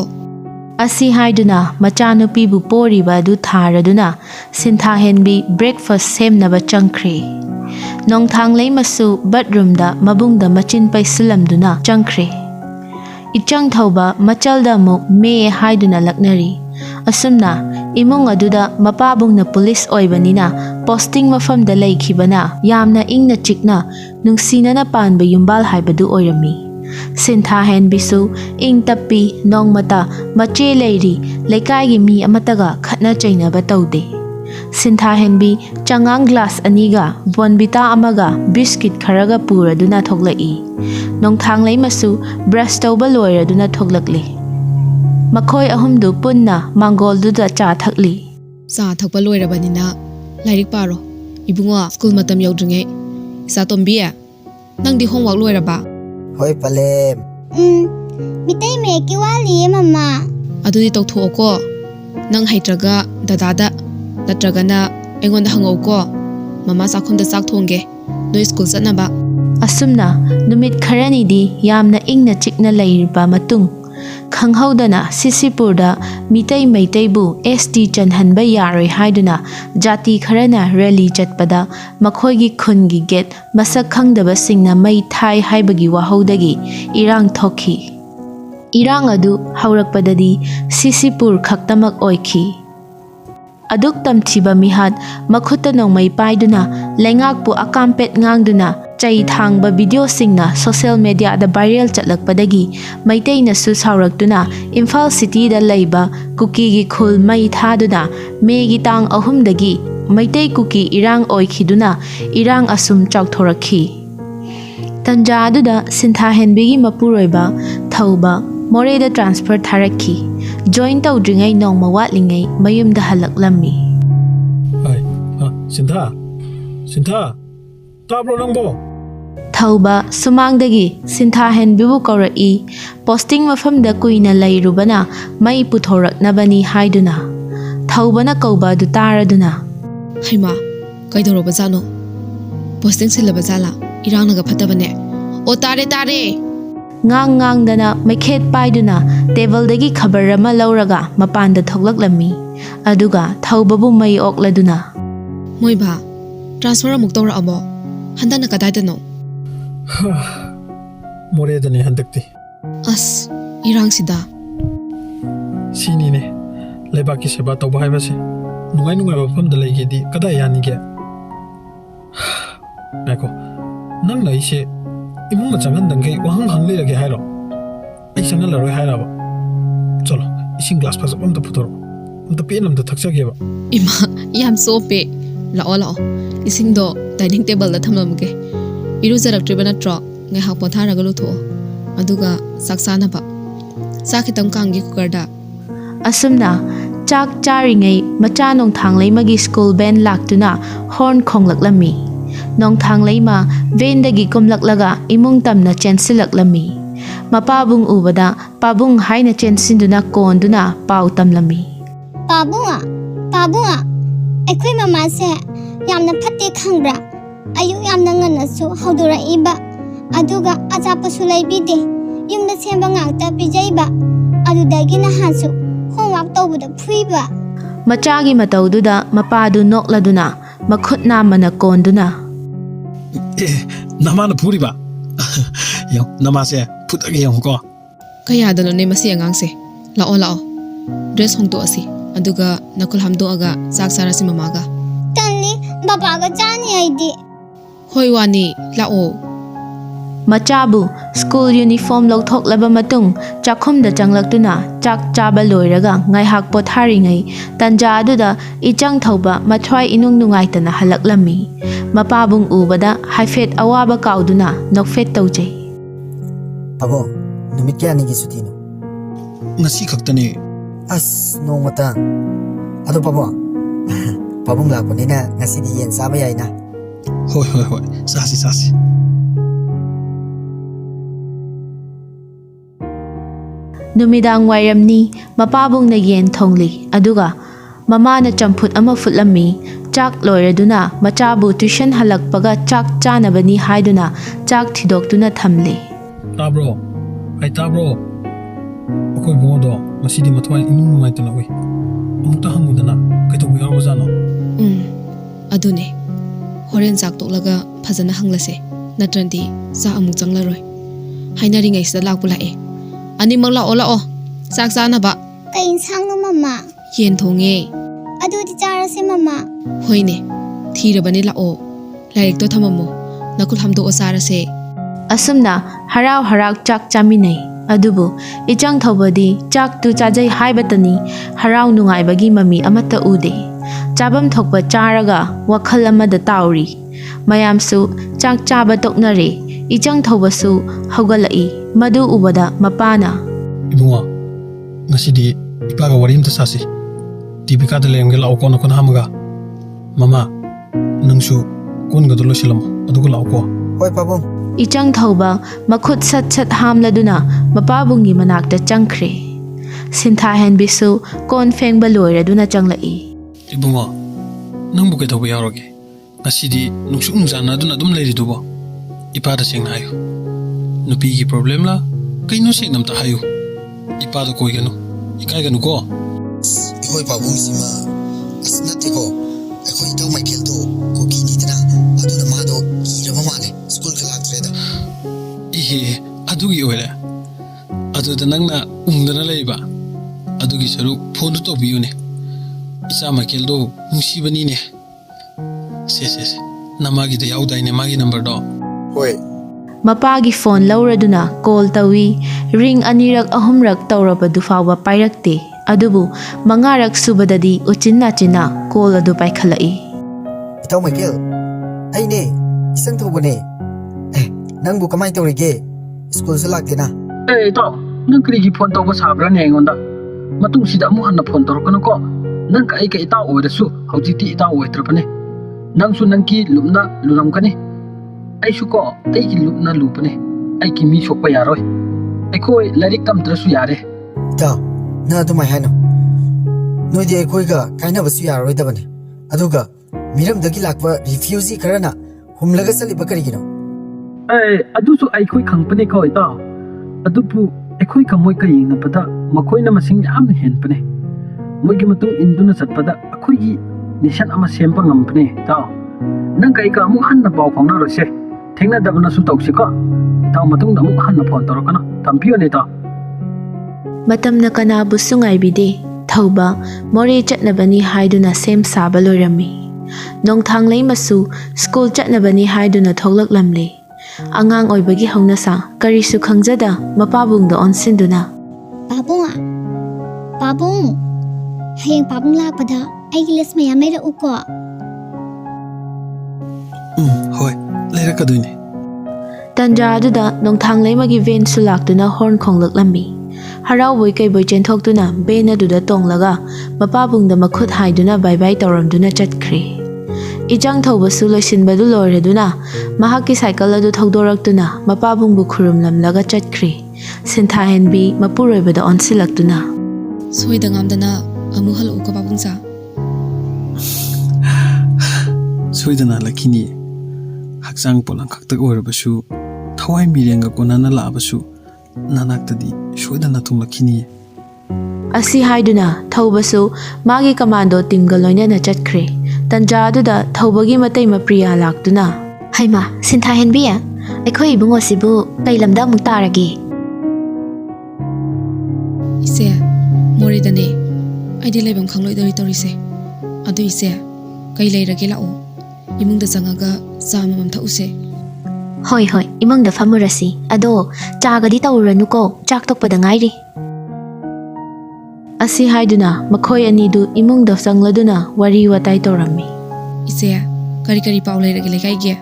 ꯑꯁꯤ ꯍꯥꯏꯗꯨꯅ ꯃꯆꯥꯅꯨꯄꯤꯕꯨ ꯄꯣꯔꯤꯕ ꯑꯗꯨ ꯊꯥꯔꯗꯨꯅ ꯁꯤꯟꯊꯥꯍꯦꯟꯕꯤ ꯕ꯭ꯔꯦꯛꯐꯥꯁ ꯁꯦꯝꯅꯕ ꯆꯪꯈ꯭ꯔꯦ꯫ ꯅꯣꯡꯊꯥꯡꯂꯩꯃꯁꯨ ꯕꯠꯔꯨꯝꯗ ꯃꯕꯨꯡꯗ ꯃꯆꯤꯟ ꯄꯩꯁꯤꯜꯂꯝꯗꯨꯅ ꯆꯪꯈ꯭ꯔꯦ꯫ ꯏꯆꯪ ꯊꯧꯕ ꯃꯆꯜꯗ ꯑꯃꯨꯛ ꯃꯦ ꯍꯥꯏꯗꯨꯅ ꯂꯛꯅꯔꯤ꯫ ꯑꯁꯨꯝꯅ ꯏꯃꯨꯡ ꯑꯗꯨꯗ ꯃꯄꯥꯕꯨꯡꯅ ꯄꯨꯂꯤꯁ ꯑꯣꯏꯕꯅꯤꯅ ꯄꯣꯁꯇꯤꯡ ꯃꯐꯝꯗ ꯂꯩꯈꯤꯕꯅ ꯌꯥꯝꯅ ꯏꯪꯅ ꯆꯤꯛꯅ ꯅꯨꯡꯁꯤꯅꯅ ꯄꯥꯟꯕ ꯌꯨꯝꯕꯥꯜ ꯍꯥꯏꯕꯗꯨ ꯑꯣꯏꯔꯝꯃꯤ꯫ ꯁꯤꯟꯊꯥꯍꯦꯟꯕꯤꯁꯨ ꯏꯪ ꯇꯞꯄꯤ ꯅꯣꯡꯃꯇ ꯃꯆꯦ ꯂꯩꯔꯤ ꯂꯩꯀꯥꯏꯒꯤ ꯃꯤ ꯑꯃꯠꯇꯒ ꯈꯠꯅ ꯆꯩꯅꯕ ꯇꯧꯗꯦ꯫ ꯁꯤꯟꯊꯥꯍꯦꯟꯕꯤ ꯆꯉꯥꯡ ꯒ꯭ꯂꯥꯁ ꯑꯅꯤꯒ ꯕꯣꯟꯕꯤꯇꯥ ꯑꯃꯒ ꯕꯤꯁꯀꯤꯠ ꯈꯔꯒ ꯄꯨꯔꯗꯨꯅ ꯊꯣꯛꯂꯛꯏ꯫ ꯅꯣꯡꯊꯥꯡꯂꯩꯃꯁꯨ ꯕ꯭ꯔꯁ ꯇꯧꯕ ꯂꯣꯏꯔꯗꯨꯅ ꯊꯣꯛꯂꯛꯂꯤ꯫ ꯃꯈꯣꯏ ꯑꯍꯨꯝꯗꯨ ꯄꯨꯟꯅ ꯃꯥꯡꯒꯣꯜꯗꯨꯗ ꯆꯥ ꯊꯛꯂꯤ꯫ ꯆꯥ ꯊꯛꯄ ꯂꯣꯏꯔꯕꯅꯤꯅ ꯂꯥꯏꯔꯤꯛ ꯄꯥꯔꯣ ꯏꯕꯨꯡꯉꯣ ꯁ꯭ꯀꯨꯜ ꯃꯇꯝ ꯌꯧꯗ꯭ꯔꯤꯉꯩ ꯏꯆꯥꯇꯣꯝꯕꯤ ꯅꯪꯗꯤ ꯍꯣꯝꯋꯥꯔꯛ ꯂꯣꯏꯔꯕ? ꯍꯣꯏ ꯄꯂꯦꯝ ꯃꯤꯇꯩ ꯃꯌꯦꯛꯀꯤ ꯋꯥꯠꯂꯤꯌꯦ ꯃꯃꯥ ꯑꯗꯨꯗꯤ ꯇꯧꯊꯣꯛꯑꯣꯀꯣ ꯅꯪ ꯍꯩꯇ꯭ꯔꯒ ꯗꯗꯥꯗ ꯅꯠꯇ꯭ꯔꯒꯅ ꯑꯩꯉꯣꯟꯗ ꯍꯪꯉꯧꯀꯣ ꯃꯃꯥ ꯆꯥꯛꯈꯨꯝꯗ ꯆꯥꯛ ꯊꯣꯡꯒꯦ ꯅꯣꯏ ꯁ꯭ꯀꯨꯜ ꯆꯠꯅꯕ꯫ ꯑꯁꯨꯝꯅ ꯅꯨꯃꯤꯠ ꯈꯔꯅꯤꯗꯤ ꯌꯥꯝꯅ ꯏꯪꯅ ꯆꯤꯛꯅ ꯂꯩꯔꯕ ꯃꯇꯨꯡ ꯈꯪꯍꯧꯗꯅ ꯁꯤꯁꯤꯄꯨꯔꯗ ꯃꯤꯇꯩ ꯃꯩꯇꯩꯕꯨ ST ꯆꯟꯍꯟꯕ ꯌꯥꯔꯣꯏ ꯍꯥꯏꯗꯨꯅ ꯖꯥꯇꯤ ꯈꯔꯅ ꯔꯦꯂꯤ ꯆꯠꯄꯗ ꯃꯈꯣꯏꯒꯤ ꯈꯨꯟꯒꯤ ꯒꯦꯠ ꯃꯁꯛ ꯈꯪꯗꯕꯁꯤꯡꯅ ꯃꯩ ꯊꯥꯏ ꯍꯥꯏꯕꯒꯤ ꯋꯥꯍꯧꯗꯒꯤ ꯏꯔꯥꯡ ꯊꯣꯛꯈꯤ꯫ ꯏꯔꯥꯡ ꯑꯗꯨ ꯍꯧꯔꯛꯄꯗꯗꯤ ꯁꯤꯁꯤꯄꯨꯔ ꯈꯛꯇꯃꯛ ꯑꯣꯏꯈꯤ꯫ ꯑꯗꯨꯛ ꯇꯝꯊꯤꯕ ꯃꯤꯍꯥꯠ ꯃꯈꯨꯠꯇ ꯅꯣꯡꯃꯩ ꯄꯥꯏꯗꯨꯅ ꯂꯩꯉꯥꯛꯄꯨ ꯑꯀꯥꯝꯄꯦꯠ ꯉꯥꯡꯗꯨꯅ ꯆꯩ ꯊꯥꯡꯕ ꯚꯤꯗꯤꯑꯣꯁꯤꯡꯅ ꯁꯣꯁꯤꯌꯦꯜ ꯃꯤꯗꯤꯌꯥꯗ ꯚꯥꯏꯔꯦꯜ ꯆꯠꯂꯛꯄꯗꯒꯤ ꯃꯩꯇꯩꯅꯁꯨ ꯁꯥꯎꯔꯛꯇꯨꯅ ꯏꯝꯐꯥꯜ ꯁꯤꯇꯤꯗ ꯂꯩꯕ ꯀꯨꯀꯤꯒꯤ ꯈꯨꯜ ꯃꯩ ꯊꯥꯗꯨꯅ ꯃꯦꯒꯤ ꯇꯥꯡ 3ꯗꯒꯤ ꯃꯩꯇꯩ ꯀꯨꯀꯤ ꯏꯔꯥꯡ ꯑꯣꯏꯈꯤꯗꯨꯅ ꯏꯔꯥꯡ ꯑꯁꯨꯝ ꯆꯥꯎꯊꯣꯔꯛꯈꯤ꯫ ꯇꯟꯖꯥ ꯑꯗꯨꯗ ꯁꯤꯟꯊꯥꯍꯦꯟꯕꯤꯒꯤ ꯃꯄꯨꯔꯣꯏꯕ ꯊꯧꯕ ꯃꯣꯔꯦꯗ ꯇ꯭ꯔꯥꯟꯁꯐꯔ ꯊꯥꯔꯛꯈꯤ꯫ ꯖꯣꯏꯟ ꯇꯧꯗ꯭ꯔꯤꯉꯩ ꯅꯣꯡꯃ ꯋꯥꯠꯂꯤꯉꯩ ꯃꯌꯨꯝꯗ ꯍꯜꯂꯛꯂꯝꯃꯤ꯫ ꯁꯤꯟꯊꯥ ꯇꯥꯕ꯭ꯔꯣ ꯅꯪꯕꯣ? ꯊꯧꯕ ꯁꯨꯃꯥꯡꯗꯒꯤ ꯁꯤꯟꯊꯥꯍꯦꯟꯕꯤꯕꯨ ꯀꯧꯔꯛꯏ꯫ ꯄꯣꯁꯇꯤꯡ ꯃꯐꯝꯗ ꯀꯨꯏꯅ ꯂꯩꯔꯨꯕꯅ ꯃꯩ ꯄꯨꯊꯣꯔꯛꯅꯕꯅꯤ ꯍꯥꯏꯗꯨꯅ꯫ ꯊꯧꯕꯅ ꯀꯧꯕ ꯑꯗꯨ ꯇꯥꯔꯗꯨꯅ ꯍꯩꯃꯥ ꯀꯩꯗꯧꯔꯕꯖꯥꯠꯅꯣ ꯄꯣꯁꯇꯤꯡ ꯁꯤꯜꯂꯕ ꯖꯥꯠꯂꯥ ꯏꯔꯥꯡꯅꯒ ꯐꯠꯇꯕꯅꯦ ꯑꯣ ꯇꯥꯔꯦ ꯉꯥꯡꯗꯅ ꯃꯩꯈꯦꯠ ꯄꯥꯏꯗꯨꯅ ꯇꯦꯕꯜꯗꯒꯤ ꯈꯕꯔ ꯑꯃ ꯂꯧꯔꯒ ꯃꯄꯥꯟꯗ ꯊꯣꯛꯂꯛꯂꯝꯃꯤ꯫ ꯑꯗꯨꯒ ꯊꯧꯕꯕꯨ ꯃꯩ ꯑꯣꯛꯂꯗꯨꯅ ꯃꯣꯏꯕꯥ ꯇ꯭ꯔꯥꯟꯁꯐꯔ ꯑꯃꯨꯛ ꯇꯧꯔꯛꯑꯕꯣ ꯍꯟꯗꯛꯅ ꯀꯗꯥꯏꯗꯅꯣ? ꯃꯣꯔꯦꯗꯅꯦ ꯍꯟꯗꯛꯇꯤ꯫ ꯑꯁ ꯏꯔꯥꯡꯁꯤꯗ ꯁꯤꯅꯤꯅꯦ ꯂꯩꯕꯥꯛꯀꯤ ꯁꯦꯕꯥ ꯇꯧꯕ ꯍꯥꯏꯕꯁꯦ ꯅꯨꯡꯉꯥꯏꯕ ꯃꯐꯝꯗ ꯂꯩꯒꯦꯗꯤ ꯀꯗꯥꯏ ꯌꯥꯅꯤꯒꯦ? ꯉꯥꯏꯈꯣ ꯅꯪꯅ ꯑꯩꯁꯦ ꯏꯃꯨꯡꯗ ꯆꯪꯍꯟꯗꯪꯒꯩ ꯋꯥꯍꯪ ꯍꯪꯂꯩꯔꯒꯦ ꯍꯥꯏꯔꯣ? ꯑꯩ ꯆꯪꯍꯜꯂꯔꯣꯏ ꯍꯥꯏꯔꯕ? ꯆꯂꯣ ꯏꯁꯤꯡ ꯒ꯭ꯂꯥꯁ ꯐꯖꯕ ꯑꯝꯇ ꯄꯨꯊꯣꯔꯛꯑꯣ ꯑꯝꯇ ꯄꯦꯟꯅ ꯑꯝꯇ ꯊꯛꯆꯒꯦꯕ꯫ ꯏꯃꯥ ꯌꯥꯝ ꯆꯣꯞꯄꯦ ꯂꯥꯛꯑꯣ ꯏꯁꯤꯡꯗꯣ ꯗꯥꯏꯅꯤꯡ ꯇꯦꯕꯜꯗ ꯊꯝꯂꯝꯒꯦ 이루ꯖꯔꯛꯇ꯭ꯔꯤꯕ ꯅꯠꯇ꯭ꯔꯣ ꯉꯥꯏꯍꯥꯛ ꯄꯣꯊꯥꯔꯒ ꯂꯨꯊꯣꯛꯑꯣ ꯑꯗꯨꯒ ꯆꯥꯛ ꯆꯥꯅꯕ ꯆꯥꯛ ꯈꯤꯇꯪ ꯀꯥꯝꯒꯦ ꯀꯨꯀꯔꯗ꯫ ꯑꯁꯨꯝꯅ ꯆꯥꯛ ꯆꯥꯔꯤꯉꯩ ꯃꯆꯥ ꯅꯣꯡꯊꯥꯡꯂꯩꯃꯒꯤ ꯁ꯭ꯀꯨꯜ ꯚꯦꯟ ꯂꯥꯛꯇꯨꯅ ꯍꯣꯔꯟ ꯈꯣꯡꯂꯛꯂꯝꯃꯤ꯫ ꯅꯣꯡꯊꯥꯡꯂꯩꯃ ꯚꯦꯟꯗꯒꯤ ꯀꯨꯝꯂꯛꯂꯒ ꯏꯃꯨꯡ ꯇꯝꯅ ꯆꯦꯟꯁꯤꯜꯂꯛꯂꯝꯃꯤ꯫ ꯃꯄꯥꯕꯨꯡ ꯎꯕꯗ ꯄꯥꯕꯨꯡ ꯍꯥꯏꯅ ꯆꯦꯟꯁꯤꯟꯗꯨꯅ ꯀꯣꯟꯗꯨꯅ ꯄꯥꯎ ꯇꯝꯂꯝꯃꯤ꯫ ꯄꯥꯕꯨꯡ ꯑꯩꯈꯣꯏ ꯃꯃꯥꯁꯦ ꯌꯥꯝꯅ ꯐꯠꯇꯦ ꯈꯪꯕ꯭ꯔꯥ? ꯑꯌꯨꯛ ꯌꯥꯝꯅ ꯉꯟꯅꯁꯨ ꯍꯧꯗꯣꯔꯛꯏꯕ ꯑꯗꯨꯒ ꯑꯆꯥꯄꯣꯠꯁꯨ ꯂꯩꯕꯤꯗꯦ ꯌꯨꯝꯗ ꯁꯦꯝꯕ ꯉꯥꯛꯇ ꯄꯤꯖꯩꯕ ꯑꯗꯨꯗꯒꯤ ꯅꯍꯥꯟꯁꯨ ꯍꯣꯝꯋꯥꯔꯛ ꯇꯧꯕꯗ ꯐꯨꯏꯕ꯫ ꯃꯆꯥꯒꯤ ꯃꯇꯧꯗꯨꯗ ꯃꯄꯥꯗꯨ ꯅꯣꯛꯂꯗꯨꯅ ꯃꯈꯨꯠ ꯅꯥꯝꯃꯅ ꯀꯣꯟꯗꯨꯅ ꯅꯃꯥꯅ ꯐꯨꯔꯤꯕ? ꯅꯃꯥꯁꯦ ꯐꯨꯗꯒꯦ ꯌꯦꯡꯉꯨꯀꯣ꯫ ꯀꯌꯥꯗꯅꯣꯅꯦ ꯃꯁꯤ ꯑꯉꯥꯡꯁꯦ ꯂꯥꯛꯑꯣ ꯗ꯭ꯔꯦꯁ ꯍꯣꯡꯗꯣꯛꯑꯁꯤ ꯑꯗꯨꯒ ꯅꯈꯨꯜ ꯍꯥꯝꯗꯣꯛꯑꯒ ꯆꯥꯛ ꯆꯥꯔꯁꯤ ꯃꯃꯥꯒ꯫ ꯇꯜꯂꯤ ꯕꯕꯥꯒ ꯆꯥꯅꯤ ꯑꯩꯗꯤ꯫ ꯍꯣꯏ ꯋꯥꯅꯤ ꯂꯥꯛꯑꯣ꯫ Machabu school uniform lawthoklaba matung chakhumda changlaktuna chak chaba loiraga ngaihak potharingai tanja aduda ichang thoba mathwai inung nungaitana halaklammi mapabung ubada haifet awaba kauduna nokfet tawjai Pabong, numit kaya ni Gisutino. Ngasi kaktani. As, nung matang. Ato Pabong? Pabong lapo nina ngasi di yen sabay na. Hoi. Sasi. Numidang wairamni mapabung na yen thongli aduga mama na champut ama futlammi chak loiraduna machabu tuition halakpaga chak chanabani haiduna chak thidoktuna thamle Tabro. Ay tabro. Ako'y bungodo. Masidi matway inung nungaitana uy. Amukta hangudana. Kaito mo yarwa zano. ꯑꯗꯨꯅꯦ ꯍꯣꯔꯦꯟ ꯆꯥꯛ ꯇꯣꯛꯂꯒ ꯐꯖꯅ ꯍꯪꯂꯁꯦ ꯅꯠꯇ꯭ꯔꯗꯤ ꯆꯥꯛ ꯑꯃꯨꯛ ꯆꯪꯂꯔꯣꯏ ꯍꯥꯏꯅꯔꯤꯉꯩꯁꯤꯗ ꯂꯥꯛꯄꯨ ꯂꯥꯛꯑꯦ ꯑꯅꯤꯃꯛ ꯂꯥꯛꯑꯣ ꯆꯥꯛ ꯆꯥꯅꯕ Kay insangno mama. ꯌꯦꯟ ꯊꯣꯡꯉꯦ Adudi charase mama. ꯍꯣꯏꯅꯦ ꯊꯤꯔꯕꯅꯦ ꯂꯥꯛꯑꯣ ꯂꯥꯏꯔꯤꯛꯇꯣ ꯊꯝꯃꯝꯃꯣ ꯅꯈꯨꯠ ꯍꯥꯝꯗꯣꯛꯑ ꯆꯥꯔꯁꯦ asumna harau harak chak chaminai adubu ichang thobadi chak tu chajai haibatani harau nungaibagi mami amata ude chabam thokpa charaga wakhal amada tauri mayamsu chak chaba toknare ichang thobasu hogalai madu ubada mapana Ibunga. Ngasidi ipaga warim ta sasi. Tipika ta lengge lao ko na kon hamaga. Mama. Nangsu kun ga dolo silam. Adugo lao ko. Hoy Pabong. ichang thoba makhut sat hamladuna mapabungi manakta changkhre sintha hen bisu kon fengba loiraduna changlai Ibunga. Nang bu kaito yaroge. Ngasidi nungsu nungzana duna dum leiri dubo. Ipa da sing hayo. Nupi gi problem la. Kaino sing nam ta hayo. Ipa da koi gano. Ikai gano ko. Hoy Pabong sima. As nate ko. Ako itaw Michael to. Ko kini dina. Ado na mado. Kira mamane. School ka lang treda. Ihe. Adugi oire. Adu da nang na ungdana leiba. Adugi saru phone to biyu ne. Isa Michael do musibani ne. Se. Namagi da yaudai ne magi number do. Hoy. mapagi phone lauraduna call tawi ring anirak ahumrak taurabadu fawa pairakte adubu mangarak subadadi uchinna china call adu paikhalai Itaw Michael. Ay ne. Isang tubo ne. Nang bu kamay tawrige. School sa lagti na. ito, nang krigi phone to ko sabra ne ngonda. Matung sida mo hanna phone to ko ko. Nang ka ika ita oirasu, haujiti ita oitrapane. Nang su nang ki lumna luram kane. Ay su ko, ay ki lumna lupane. Ay ki mi sok pa yaroi. Ay ko larik tam trasu yare. Itaw. Na dumay hano. Noy di akoy ka kaya na basu yaroy dabane. Aduga. Miram dagi lakwa refugee karana. Humlaga sa liba karigino. Ay, adu su ay koy khangpane ko ita. Adu pu ay koy kamoy ka yeng na pada makoy na masing yam na hen pane. Moy gi matung induna sat pada akoy gi nishan ama sempa ngampane ta. Nang kai ka mu han na baw phang na ro se. Thengna dabna su tawsi ko. Ta matung da mu han na phone toro kana. Tampiyo ne ta. matamna kanabu sungai bide thauba mori chatnabani haiduna sem saba loirami nongthang lei masu school chatnabani haiduna thoglak lamle angang oibagi haunasa karisu khangjada mapabungda onsinduna Babong ah. Babong. Hayang babong lakpada. Ay gilas mayam layra uko. Hoi, leira ka duine. tanja aduda nongthang lei magi ven sulaktuna horn khonglak lammi harau boi kai boi chenthokduna bena duda tonglaga mapabungda makhut haiduna bye bye tawramduna chatkre ijang thaubasu loisinbadu loiraduna mahakki cycle adu thogdoraktuna mapabungbu khurumlamlaga chatkre sintha henbi mapuroibada onsilaktuna ꯁꯣꯏꯗ ꯉꯥꯝꯗꯅ ꯑꯃꯨꯛ ꯍꯜꯂꯛꯎꯀꯣ ꯄꯥꯕꯨꯡꯆꯥ Soidana lakini. Haksang polang kaktak oirabasu. Thawai mirenga konana laabasu. Nanaktadi soidana tung lakini. asi haiduna thaubasu magi commando teamga loinana chatkre tanja aduda thaubagi matai mapriya laktuna haima sintha henbiya akhoi ibungo sibu kailamda muk tarage ꯏꯆꯦ ꯃꯣꯔꯦꯗꯅꯦ ꯑꯩꯗꯤ ꯂꯩꯐꯝ ꯈꯪꯂꯣꯏꯗꯧꯔꯤ ꯇꯧꯔꯤꯁꯦ ꯑꯗꯨ ꯏꯆꯦ ꯀꯩ ꯂꯩꯔꯒꯦ ꯂꯥꯛꯑꯣ ꯏꯃꯨꯡꯗ ꯆꯪꯉꯒ ꯆꯥ ꯑꯃꯃꯝ ꯊꯛꯎꯁꯦ ꯍꯣꯏ ꯍꯣꯏ ꯏꯃꯨꯡꯗ ꯐꯝꯃꯨꯔꯁꯤ ꯑꯗꯣ ꯆꯥꯒꯗꯤ ꯇꯧꯔꯨꯔꯅꯨꯀꯣ ꯆꯥꯛ ꯇꯣꯛꯄꯗ ꯉꯥꯏꯔꯤ ꯑꯁꯤ ꯍꯥꯏꯗꯨꯅ ꯃꯈꯣꯏ ꯑꯅꯤꯗꯨ ꯏꯃꯨꯡꯗ ꯆꯪꯂꯗꯨꯅ ꯋꯥꯔꯤ ꯋꯥꯇꯥꯏ ꯇꯧꯔꯝꯃꯤ ꯏꯆꯦ ꯀꯔꯤ ꯄꯥꯎ ꯂꯩꯔꯒꯦ ꯂꯩꯀꯥꯏꯒꯤ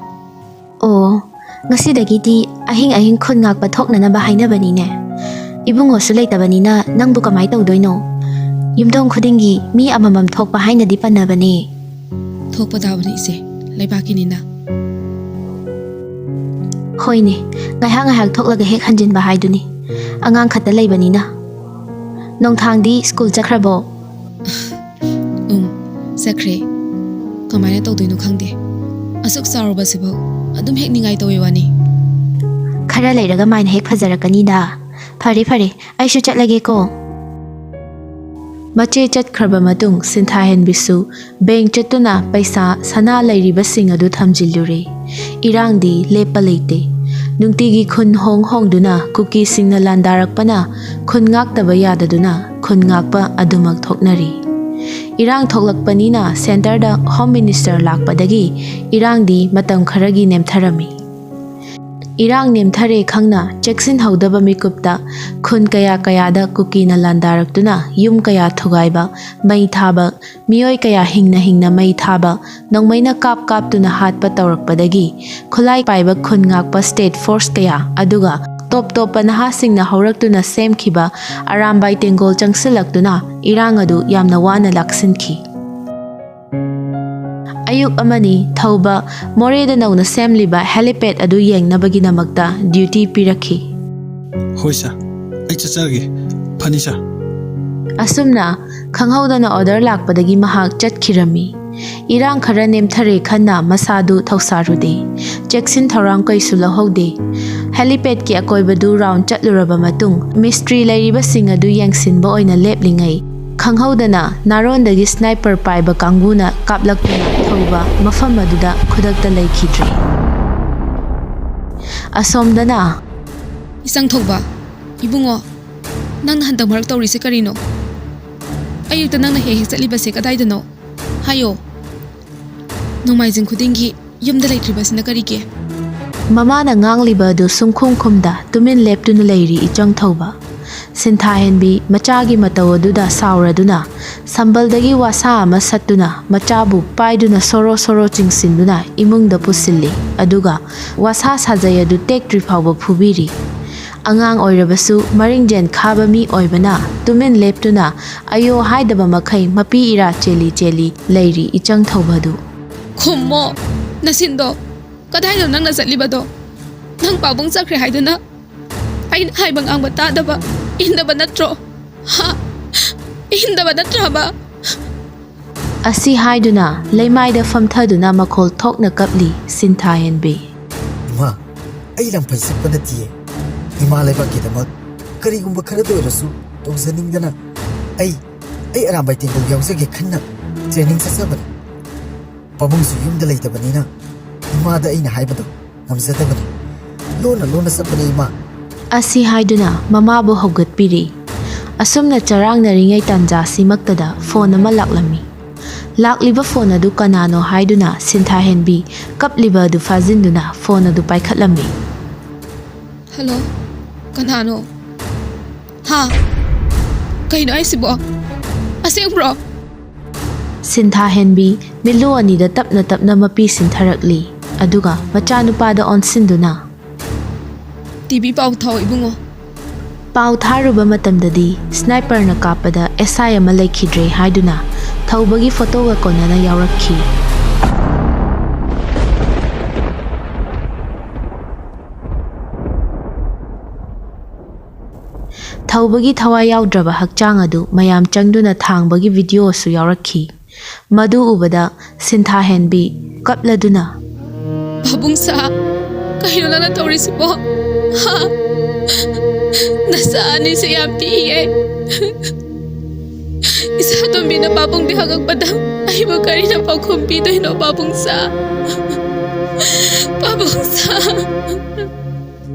ꯑꯣ ꯉꯁꯤꯗꯒꯤꯗꯤ ꯑꯍꯤꯡ ꯑꯍꯤꯡ ꯈꯨꯟ ꯉꯥꯛꯄ ꯊꯣꯛꯅꯅꯕ ꯍꯥꯏꯅꯕꯅꯤꯅꯦ ꯏꯕꯨꯡꯉꯣꯁꯨ ꯂꯩꯇꯕꯅꯤꯅ ꯅꯪꯕꯨ ꯀꯃꯥꯏ ꯇꯧꯗꯣꯏꯅꯣ ꯌꯨꯝꯊꯣꯡ ꯈꯨꯗꯤꯡꯒꯤ ꯃꯤ ꯑꯃꯃꯝ ꯊꯣꯛꯄ ꯍꯥꯏꯅꯗꯤ ꯄꯟꯅꯕꯅꯦ ꯊꯣꯛꯄ ꯇꯥꯕꯅꯤ ꯏꯆꯦ ꯂꯩꯕꯥꯛꯀꯤꯅꯤꯅ ꯍꯣꯏꯅꯦ ꯉꯥꯏꯍꯥꯛ ꯉꯥꯏꯍꯥꯛ ꯊꯣꯛꯂꯒ ꯍꯦꯛ ꯍꯟꯖꯤꯟꯕ ꯍꯥꯏꯗꯨꯅꯤ ꯑꯉꯥꯡ ꯈꯛꯇ ꯂꯩꯕꯅꯤꯅ ꯅꯣꯡꯊꯥꯡꯗꯤ ꯁ꯭ꯀꯨꯜ ꯆꯠꯈ꯭ꯔꯕꯣ ꯆꯠꯈ꯭ꯔꯦ ꯀꯃꯥꯏꯅ ꯇꯧꯗꯣꯏꯅꯣ ꯈꯪꯗꯦ ꯑꯁꯨꯛ ꯆꯥꯎꯔꯕꯁꯤꯐꯥꯎ ꯑꯗꯨꯝ ꯍꯦꯛ ꯅꯤꯡꯉꯥꯏ ꯇꯧꯋꯦ ꯋꯥꯅꯤ ꯈꯔ ꯂꯩꯔꯒ ꯃꯥꯏꯅ ꯍꯦꯛ ꯐꯖꯔꯛꯀꯅꯤꯗ ꯐꯔꯦ ꯐꯔꯦ ꯑꯩꯁꯨ ꯆꯠꯂꯒꯦꯀꯣ ꯃꯆꯦ ꯆꯠꯈ꯭ꯔꯕ ꯃꯇꯨꯡ ꯁꯤꯟꯊꯥꯍꯦꯟꯕꯤꯁꯨ ꯕꯦꯡꯛ ꯆꯠꯇꯨꯅ ꯄꯩꯁꯥ ꯁꯅꯥ ꯂꯩꯔꯤꯕꯁꯤꯡ ꯑꯗꯨ ꯊꯝꯖꯤꯜꯂꯨꯔꯦ ꯏꯔꯥꯡꯗꯤ ꯂꯦꯞꯄ ꯂꯩꯇꯦ ꯅꯨꯡꯇꯤꯒꯤ ꯈꯨꯟ ꯍꯣꯡꯗꯨꯅ ꯀꯨꯀꯤꯁꯤꯡꯅ ꯂꯥꯟꯗꯥꯔꯛꯄꯅ ꯈꯨꯟ ꯉꯥꯛꯇꯕ ꯌꯥꯗꯗꯨꯅ ꯈꯨꯟ ꯉꯥꯛꯄ ꯑꯗꯨꯃꯛ ꯊꯣꯛꯅꯔꯤ ꯏꯔꯥꯡ ꯊꯣꯛꯂꯛꯄꯅꯤꯅ ꯁꯦꯟꯇꯔꯗ ꯍꯣꯝ ꯃꯤꯅꯤꯁꯇꯔ ꯂꯥꯛꯄꯗꯒꯤ ꯏꯔꯥꯡꯗꯤ ꯃꯇꯝ ꯈꯔꯒꯤ ꯅꯦꯝꯊꯔꯝꯃꯤ ꯏꯔꯥꯡ ꯅꯦꯝꯊꯔꯦ ꯈꯪꯅ ꯆꯦꯛꯁꯤꯟꯍꯧꯗꯕ ꯃꯤꯀꯨꯞꯇ ꯈꯨꯟ ꯀꯌꯥꯗ ꯀꯨꯀꯤꯅ ꯂꯥꯟꯗꯥꯔꯛꯇꯨꯅ ꯌꯨꯝ ꯀꯌꯥ ꯊꯨꯒꯥꯏꯕ ꯃꯩ ꯊꯥꯕ ꯃꯤꯑꯣꯏ ꯀꯌా ꯍꯤꯡꯅ ꯃꯩ ꯊꯥꯕ ꯅꯣꯡꯃꯩꯅ ꯀꯥꯞꯇꯨꯅ ꯍꯥꯠꯄ ꯇꯧꯔꯛꯄꯗꯒꯤ ꯈꯨꯠꯂꯥꯏ ꯄꯥꯏꯕ ꯈꯨꯟ ꯉꯥꯛꯄ ꯁ꯭ꯇꯦꯠ ꯐꯣꯔꯁ ꯀꯌꯥ ꯑꯗꯨꯒ ꯇꯣꯞ ꯇꯣꯞꯄ ꯅꯍꯥꯁꯤꯡꯅ ꯍꯧꯔꯛꯇꯨꯅ ꯁꯦꯝꯈꯤꯕ ꯑꯔꯥꯝꯕꯥꯏ ꯇꯦꯡꯒꯣꯜ ꯆꯪꯁꯤꯜꯂꯛꯇꯨꯅ ꯏꯔꯥꯡ ꯑꯗꯨ ꯌꯥꯝꯅ ꯋꯥꯅ ꯂꯥꯛꯁꯤꯟꯈꯤ ꯑꯌꯨꯛ ꯑꯃꯅꯤ ꯊꯧꯕ ꯃꯣꯔꯦꯗ ꯅꯧꯅ ꯁꯦꯝꯂꯤꯕ ꯍꯦꯂꯤꯄꯦꯗ ꯑꯗꯨ ꯌꯦꯡꯅꯕꯒꯤꯗꯃꯛꯇ ꯗ꯭ꯌꯨꯇꯤ ꯄꯤꯔꯛꯈꯤ ꯍꯣꯏ ꯁꯥꯔ ꯑꯩ ꯆꯠꯆꯔꯒꯦ ꯐꯅꯤ ꯁꯥꯔ ꯑꯁꯨꯝꯅ ꯈꯪꯍꯧꯗꯅ ꯑꯣꯔꯗꯔ ꯂꯥꯛꯄꯗꯒꯤ ꯃꯍꯥꯛ ꯆꯠꯈꯤꯔꯝꯃꯤ ꯏꯔꯥꯡ ꯈꯔ ꯅꯦꯝꯊꯔꯦ ꯈꯟꯅ ꯃꯁꯥꯗꯨ ꯊꯧꯁꯥꯔꯨꯗꯦ ꯆꯦꯛꯁꯤꯟ ꯊꯧꯔꯥꯡ ꯀꯩꯁꯨ ꯂꯧꯍꯧꯗꯦ ꯍꯦꯂꯤꯄꯦꯗꯀꯤ ꯑꯀꯣꯏꯕꯗꯨ ꯔꯥꯎꯟ ꯆꯠꯂꯨꯔꯕ ꯃꯇꯨꯡ ꯃꯤꯁꯇ꯭ꯔꯤ ꯂꯩꯔꯤꯕꯁꯤꯡ ꯑꯗꯨ ꯌꯦꯡꯁꯤꯟꯕ ꯑꯣꯏꯅ ꯂꯦꯞꯂꯤꯉꯩ ꯈꯪꯍꯧꯗꯅ ꯅꯥꯔꯣꯟꯗꯒꯤ ꯁ꯭ꯅꯥꯏꯄꯔ ꯄꯥꯏꯕ ꯀꯥꯡꯕꯨꯅ ꯀꯥꯞꯂꯛꯇꯨꯅ ꯊꯧꯕ ꯃꯐꯝ ꯑꯗꯨꯗ ꯈꯨꯗꯛꯇ ꯂꯩꯈꯤꯗ꯭ꯔꯦ ꯑꯁꯣꯝꯗꯅ ꯏꯆꯪ ꯊꯧꯕ ꯏꯕꯨꯡꯉꯣ ꯅꯪꯅ ꯍꯟꯗꯛ ꯃꯔꯛ ꯇꯧꯔꯤꯁꯦ ꯀꯔꯤꯅꯣ ꯑꯌꯨꯛꯇ ꯅꯪꯅ ꯍꯦꯛ ꯆꯠꯂꯤꯕꯁꯦ ꯀꯗꯥꯏꯗꯅꯣ ꯍꯥꯏꯌꯣ ꯅꯣꯡꯃꯥꯏꯖꯤꯡ ꯈꯨꯗꯤꯡꯒꯤ ꯌꯨꯝꯗ ꯂꯩꯇ꯭ꯔꯤꯕꯁꯤꯅ ꯀꯔꯤꯒꯤ ꯃꯃꯥꯅ ꯉꯥꯡꯂꯤꯕ ꯑꯗꯨ ꯁꯨꯡꯈꯨꯝꯗ ꯇꯨꯃꯤꯟ ꯂꯦꯞꯇꯨꯅ ꯂꯩꯔꯤ ꯏꯆꯪ ꯊꯧꯕ ꯁꯤꯟꯊꯥꯍꯦꯟꯕꯤ ꯃꯆꯥꯒꯤ ꯃꯇꯧ ꯑꯗꯨꯗ ꯁꯥꯎꯔꯗꯨꯅ ꯁꯝꯕꯜꯗꯒꯤ ꯋꯥꯁꯥ ꯑꯃ ꯁꯠꯇꯨꯅ ꯃꯆꯥꯕꯨ ꯄꯥꯏꯗꯨꯅ ꯁꯣꯔꯣ ꯆꯤꯡꯁꯤꯟꯗꯨꯅ ꯏꯃꯨꯡꯗ ꯄꯨꯁꯤꯜꯂꯤ ꯑꯗꯨꯒ ꯋꯥꯁꯥ ꯁꯥꯖꯩ ꯑꯗꯨ ꯇꯦꯛꯇ꯭ꯔꯤ ꯐꯥꯎꯕ ꯐꯨꯕꯤꯔꯤ ꯑꯉꯥꯡ ꯑꯣꯏꯔꯕꯁꯨ ꯃꯔꯤꯡꯖꯦꯟ ꯈꯥꯕ ꯃꯤ ꯑꯣꯏꯕꯅ ꯇꯨꯃꯤꯟ ꯂꯦꯞꯇꯨꯅ ꯑꯌꯣ ꯍꯥꯏꯗꯕ ꯃꯈꯩ ꯃꯄꯤ ꯏꯔꯥ ꯆꯦꯜꯂꯤ ꯂꯩꯔꯤ ꯏꯆꯪ ꯊꯧꯕꯗꯨ ꯈꯨꯝꯃꯣ ꯅꯁꯤꯟꯗꯣ ꯀꯗꯥꯏꯗꯣ ꯅꯪꯅ ꯆꯠꯂꯤꯕꯗꯣ ꯅꯪ ꯄꯥꯕꯨꯡ ꯆꯠꯈ꯭ꯔꯦ ꯍꯥꯏꯗꯨꯅ ꯑꯩꯅ ꯍꯥꯏꯕ ꯉꯥꯡꯕ ꯇꯥꯗꯕ ꯏꯟꯗꯕ ꯅꯠꯇ꯭ꯔꯣ ꯏꯟꯗꯕ ꯅꯠꯇ꯭ꯔꯕ ꯑꯁꯤ ꯍꯥꯏꯗꯨꯅ ꯂꯩꯃꯥꯏꯗ ꯐꯝꯊꯗꯨꯅ ꯃꯈꯣꯜ ꯊꯣꯛꯅ ꯀꯞꯂꯤ ꯁꯤꯟꯊꯥꯍꯦꯟꯕꯤ ꯏꯃꯥ ꯑꯩ ꯂꯝꯐꯩ ꯆꯠꯄ ꯅꯠꯇꯤꯌꯦ ꯏꯃꯥ ꯂꯩꯕꯥꯛꯀꯤꯗꯃꯛ ꯀꯔꯤꯒꯨꯝꯕ ꯈꯔꯗ ꯑꯣꯏꯔꯁꯨ ꯇꯧꯖꯅꯤꯡꯗꯅ ꯑꯩ ꯑꯔꯥꯝꯕꯥꯏ ꯇꯦꯡꯒꯣꯜ ꯌꯥꯎꯖꯒꯦ ꯈꯟꯅ ꯇ꯭ꯔꯦꯅꯤꯡ ꯆꯠꯆꯕꯅꯤ ꯄꯥꯕꯨꯡꯁꯨ ꯌꯨꯝꯗ ꯂꯩꯇꯕꯅꯤꯅ ꯏꯃꯥꯗ ꯑꯩꯅ ꯍꯥꯏꯕꯗꯣ ꯉꯝꯖꯗꯕꯅꯤ ꯂꯣꯟꯅ ꯆꯠꯄꯅꯤ ꯏꯃꯥ ꯑꯁꯤ ꯍꯥꯏꯗꯨꯅ ꯃꯃꯥꯕꯨ ꯍꯧꯒꯠꯄꯤꯔꯤ ꯑꯁꯨꯝꯅ ꯆꯔꯥꯡꯅꯔꯤꯉꯩ ꯇꯥꯟꯖꯥꯁꯤꯃꯛꯇꯗ ꯐꯣꯟ ꯑꯃ ꯂꯥꯛꯂꯝꯃꯤ ꯂꯥꯛꯂꯤꯕ ꯐꯣꯟ ꯑꯗꯨ ꯀꯅꯥꯅꯣ ꯍꯥꯏꯗꯨꯅ ꯁꯤꯟꯊꯥꯍꯦꯟꯕꯤ ꯀꯞꯂꯤꯕ ꯑꯗꯨ ꯐꯥꯖꯤꯟꯗꯨꯅ ꯐꯣꯟ ꯑꯗꯨ ꯄꯥꯏꯈꯠꯂꯝꯃꯤ ꯍꯜꯂꯣ ꯀꯅꯥꯅꯣ ꯀꯩꯅꯣ ꯑꯩꯁꯤꯕꯣ ꯑꯁꯦꯡꯕ꯭ꯔꯣ ꯁꯤꯟꯊꯥꯍꯦꯟꯕꯤ ꯃꯤꯠꯂꯨ ꯑꯅꯤꯗ ꯇꯞꯅ ꯃꯄꯤ ꯁꯤꯟꯊꯔꯛꯂꯤ ꯑꯗꯨꯒ ꯃꯆꯥꯅꯨꯄꯥꯗ ꯑꯣꯟꯁꯤꯟꯗꯨꯅ ꯇꯤꯚꯤ ꯄꯥꯎ ꯊꯥꯎ ꯏꯕꯨꯡꯉꯣ ꯄꯥꯎ ꯊꯥꯔꯨꯕ ꯃꯇꯝꯗꯗꯤ ꯁ꯭ꯅꯥꯏꯄꯔꯅ ꯀꯥꯞꯄꯗ ꯑꯦꯁꯥꯏ ꯑꯃ ꯂꯩꯈꯤꯗ꯭ꯔꯦ ꯍꯥꯏꯗꯨꯅ ꯊꯧꯕꯒꯤ ꯐꯣꯇꯣꯒ ꯀꯣꯟꯅꯅ ꯌꯥꯎꯔꯛꯈꯤ ꯊꯧꯕꯒꯤ ꯊꯋꯥꯏ ꯌꯥꯎꯗ꯭ꯔꯕ ꯍꯛꯆꯥꯡ ꯑꯗꯨ ꯃꯌꯥꯝ ꯆꯪꯗꯨꯅ ꯊꯥꯡꯕꯒꯤ ꯚꯤꯗꯤꯑꯣꯁꯨ ꯌꯥꯎꯔꯛꯈꯤ ꯃꯗꯨ ꯎꯕꯗ ꯁꯤꯟꯊꯥꯍꯦꯟꯕꯤ ꯀꯞꯂꯗꯨꯅ ꯄꯥꯕꯨꯡꯁꯥ ꯀꯩꯅꯣ ꯅꯪꯅ ꯇꯧꯔꯤꯁꯤꯕꯣ ꯅꯆꯥ ꯑꯅꯤꯁꯦ ꯌꯥꯝ ꯄꯤꯛꯏꯌꯦ ꯏꯆꯥꯇꯣꯝꯕꯤꯅ ꯄꯥꯕꯨꯡꯗꯤ ꯍꯪꯉꯛꯄꯗ ꯑꯩꯕꯨ ꯀꯔꯤꯅ ꯄꯥꯎꯈꯨꯝ ꯄꯤꯗꯣꯏꯅꯣ ꯄꯥꯕꯨꯡꯁꯥ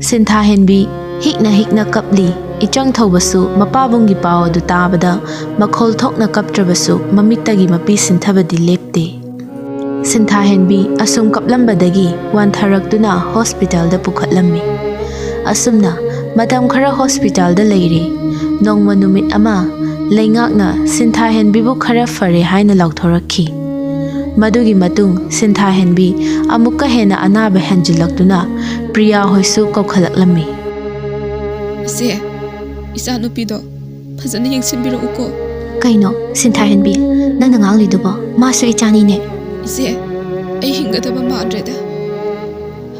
ꯁꯤꯟꯊꯥꯍꯦꯟꯕꯤ ꯍꯤꯛꯅ ꯀꯞꯂꯤ ꯏꯆꯪ ꯊꯧꯕꯁꯨ ꯃꯄꯥꯕꯨꯡꯒꯤ ꯄꯥꯎ ꯑꯗꯨ ꯇꯥꯕꯗ ꯃꯈꯣꯜ ꯊꯣꯛꯅ ꯀꯞꯇ꯭ꯔꯕꯁꯨ ꯃꯃꯤꯠꯇꯒꯤ ꯃꯄꯤ ꯁꯤꯟꯊꯕꯗꯤ ꯂꯦꯞꯇꯦ ꯁꯤꯟꯊꯥꯍꯦꯟꯕꯤ ꯑꯁꯨꯝ ꯀꯞꯂꯝꯕꯗꯒꯤ ꯋꯥꯟꯊꯔꯛꯇꯨꯅ ꯍꯣꯁꯄꯤꯇꯥꯜꯗ ꯄꯨꯈꯠꯂꯝꯃꯤ꯫ ꯑꯁꯨꯝꯅ ꯃꯇꯝ ꯈꯔ ꯍꯣꯁꯄꯤꯇꯥꯜꯗ ꯂꯩꯔꯤ꯫ ꯅꯣꯡꯃ ꯅꯨꯃꯤꯠ ꯑꯃ ꯂꯩꯉꯥꯛꯅ ꯁꯤꯟꯊꯥꯍꯦꯟꯕꯤꯕꯨ ꯈꯔ ꯐꯔꯦ ꯍꯥꯏꯅ ꯂꯥꯎꯊꯣꯔꯛꯈꯤ꯫ ꯃꯗꯨꯒꯤ ꯃꯇꯨꯡ ꯁꯤꯟꯊꯥꯍꯦꯟꯕꯤ ꯑꯃꯨꯛꯀ ꯍꯦꯟꯅ ꯑꯅꯥꯕ ꯍꯦꯟꯖꯤꯜꯂꯛꯇꯨꯅ ꯄ꯭ꯔꯤꯌꯥ ꯍꯣꯏꯁꯨ ꯀꯧꯈꯠꯂꯛꯂꯝꯃꯤ꯫ ꯏꯆꯦ, ꯏꯆꯥ ꯅꯨꯄꯤꯗꯣ ꯐꯖꯅ ꯌꯦꯡꯁꯤꯟꯕꯤꯔꯛꯎꯀꯣ꯫ ꯀꯩꯅꯣ ꯁꯤꯟꯊꯥꯍꯦꯟꯕꯤ, ꯅꯪꯅ ꯉꯥꯡꯂꯤꯗꯨꯕꯣ? ꯃꯥꯁꯨ ꯏꯆꯥꯅꯤꯅꯦ꯫ ꯏꯆꯦ, ꯑꯩ ꯍꯤꯡꯒꯗꯕ ꯃꯥꯟꯗ꯭ꯔꯦꯗ꯫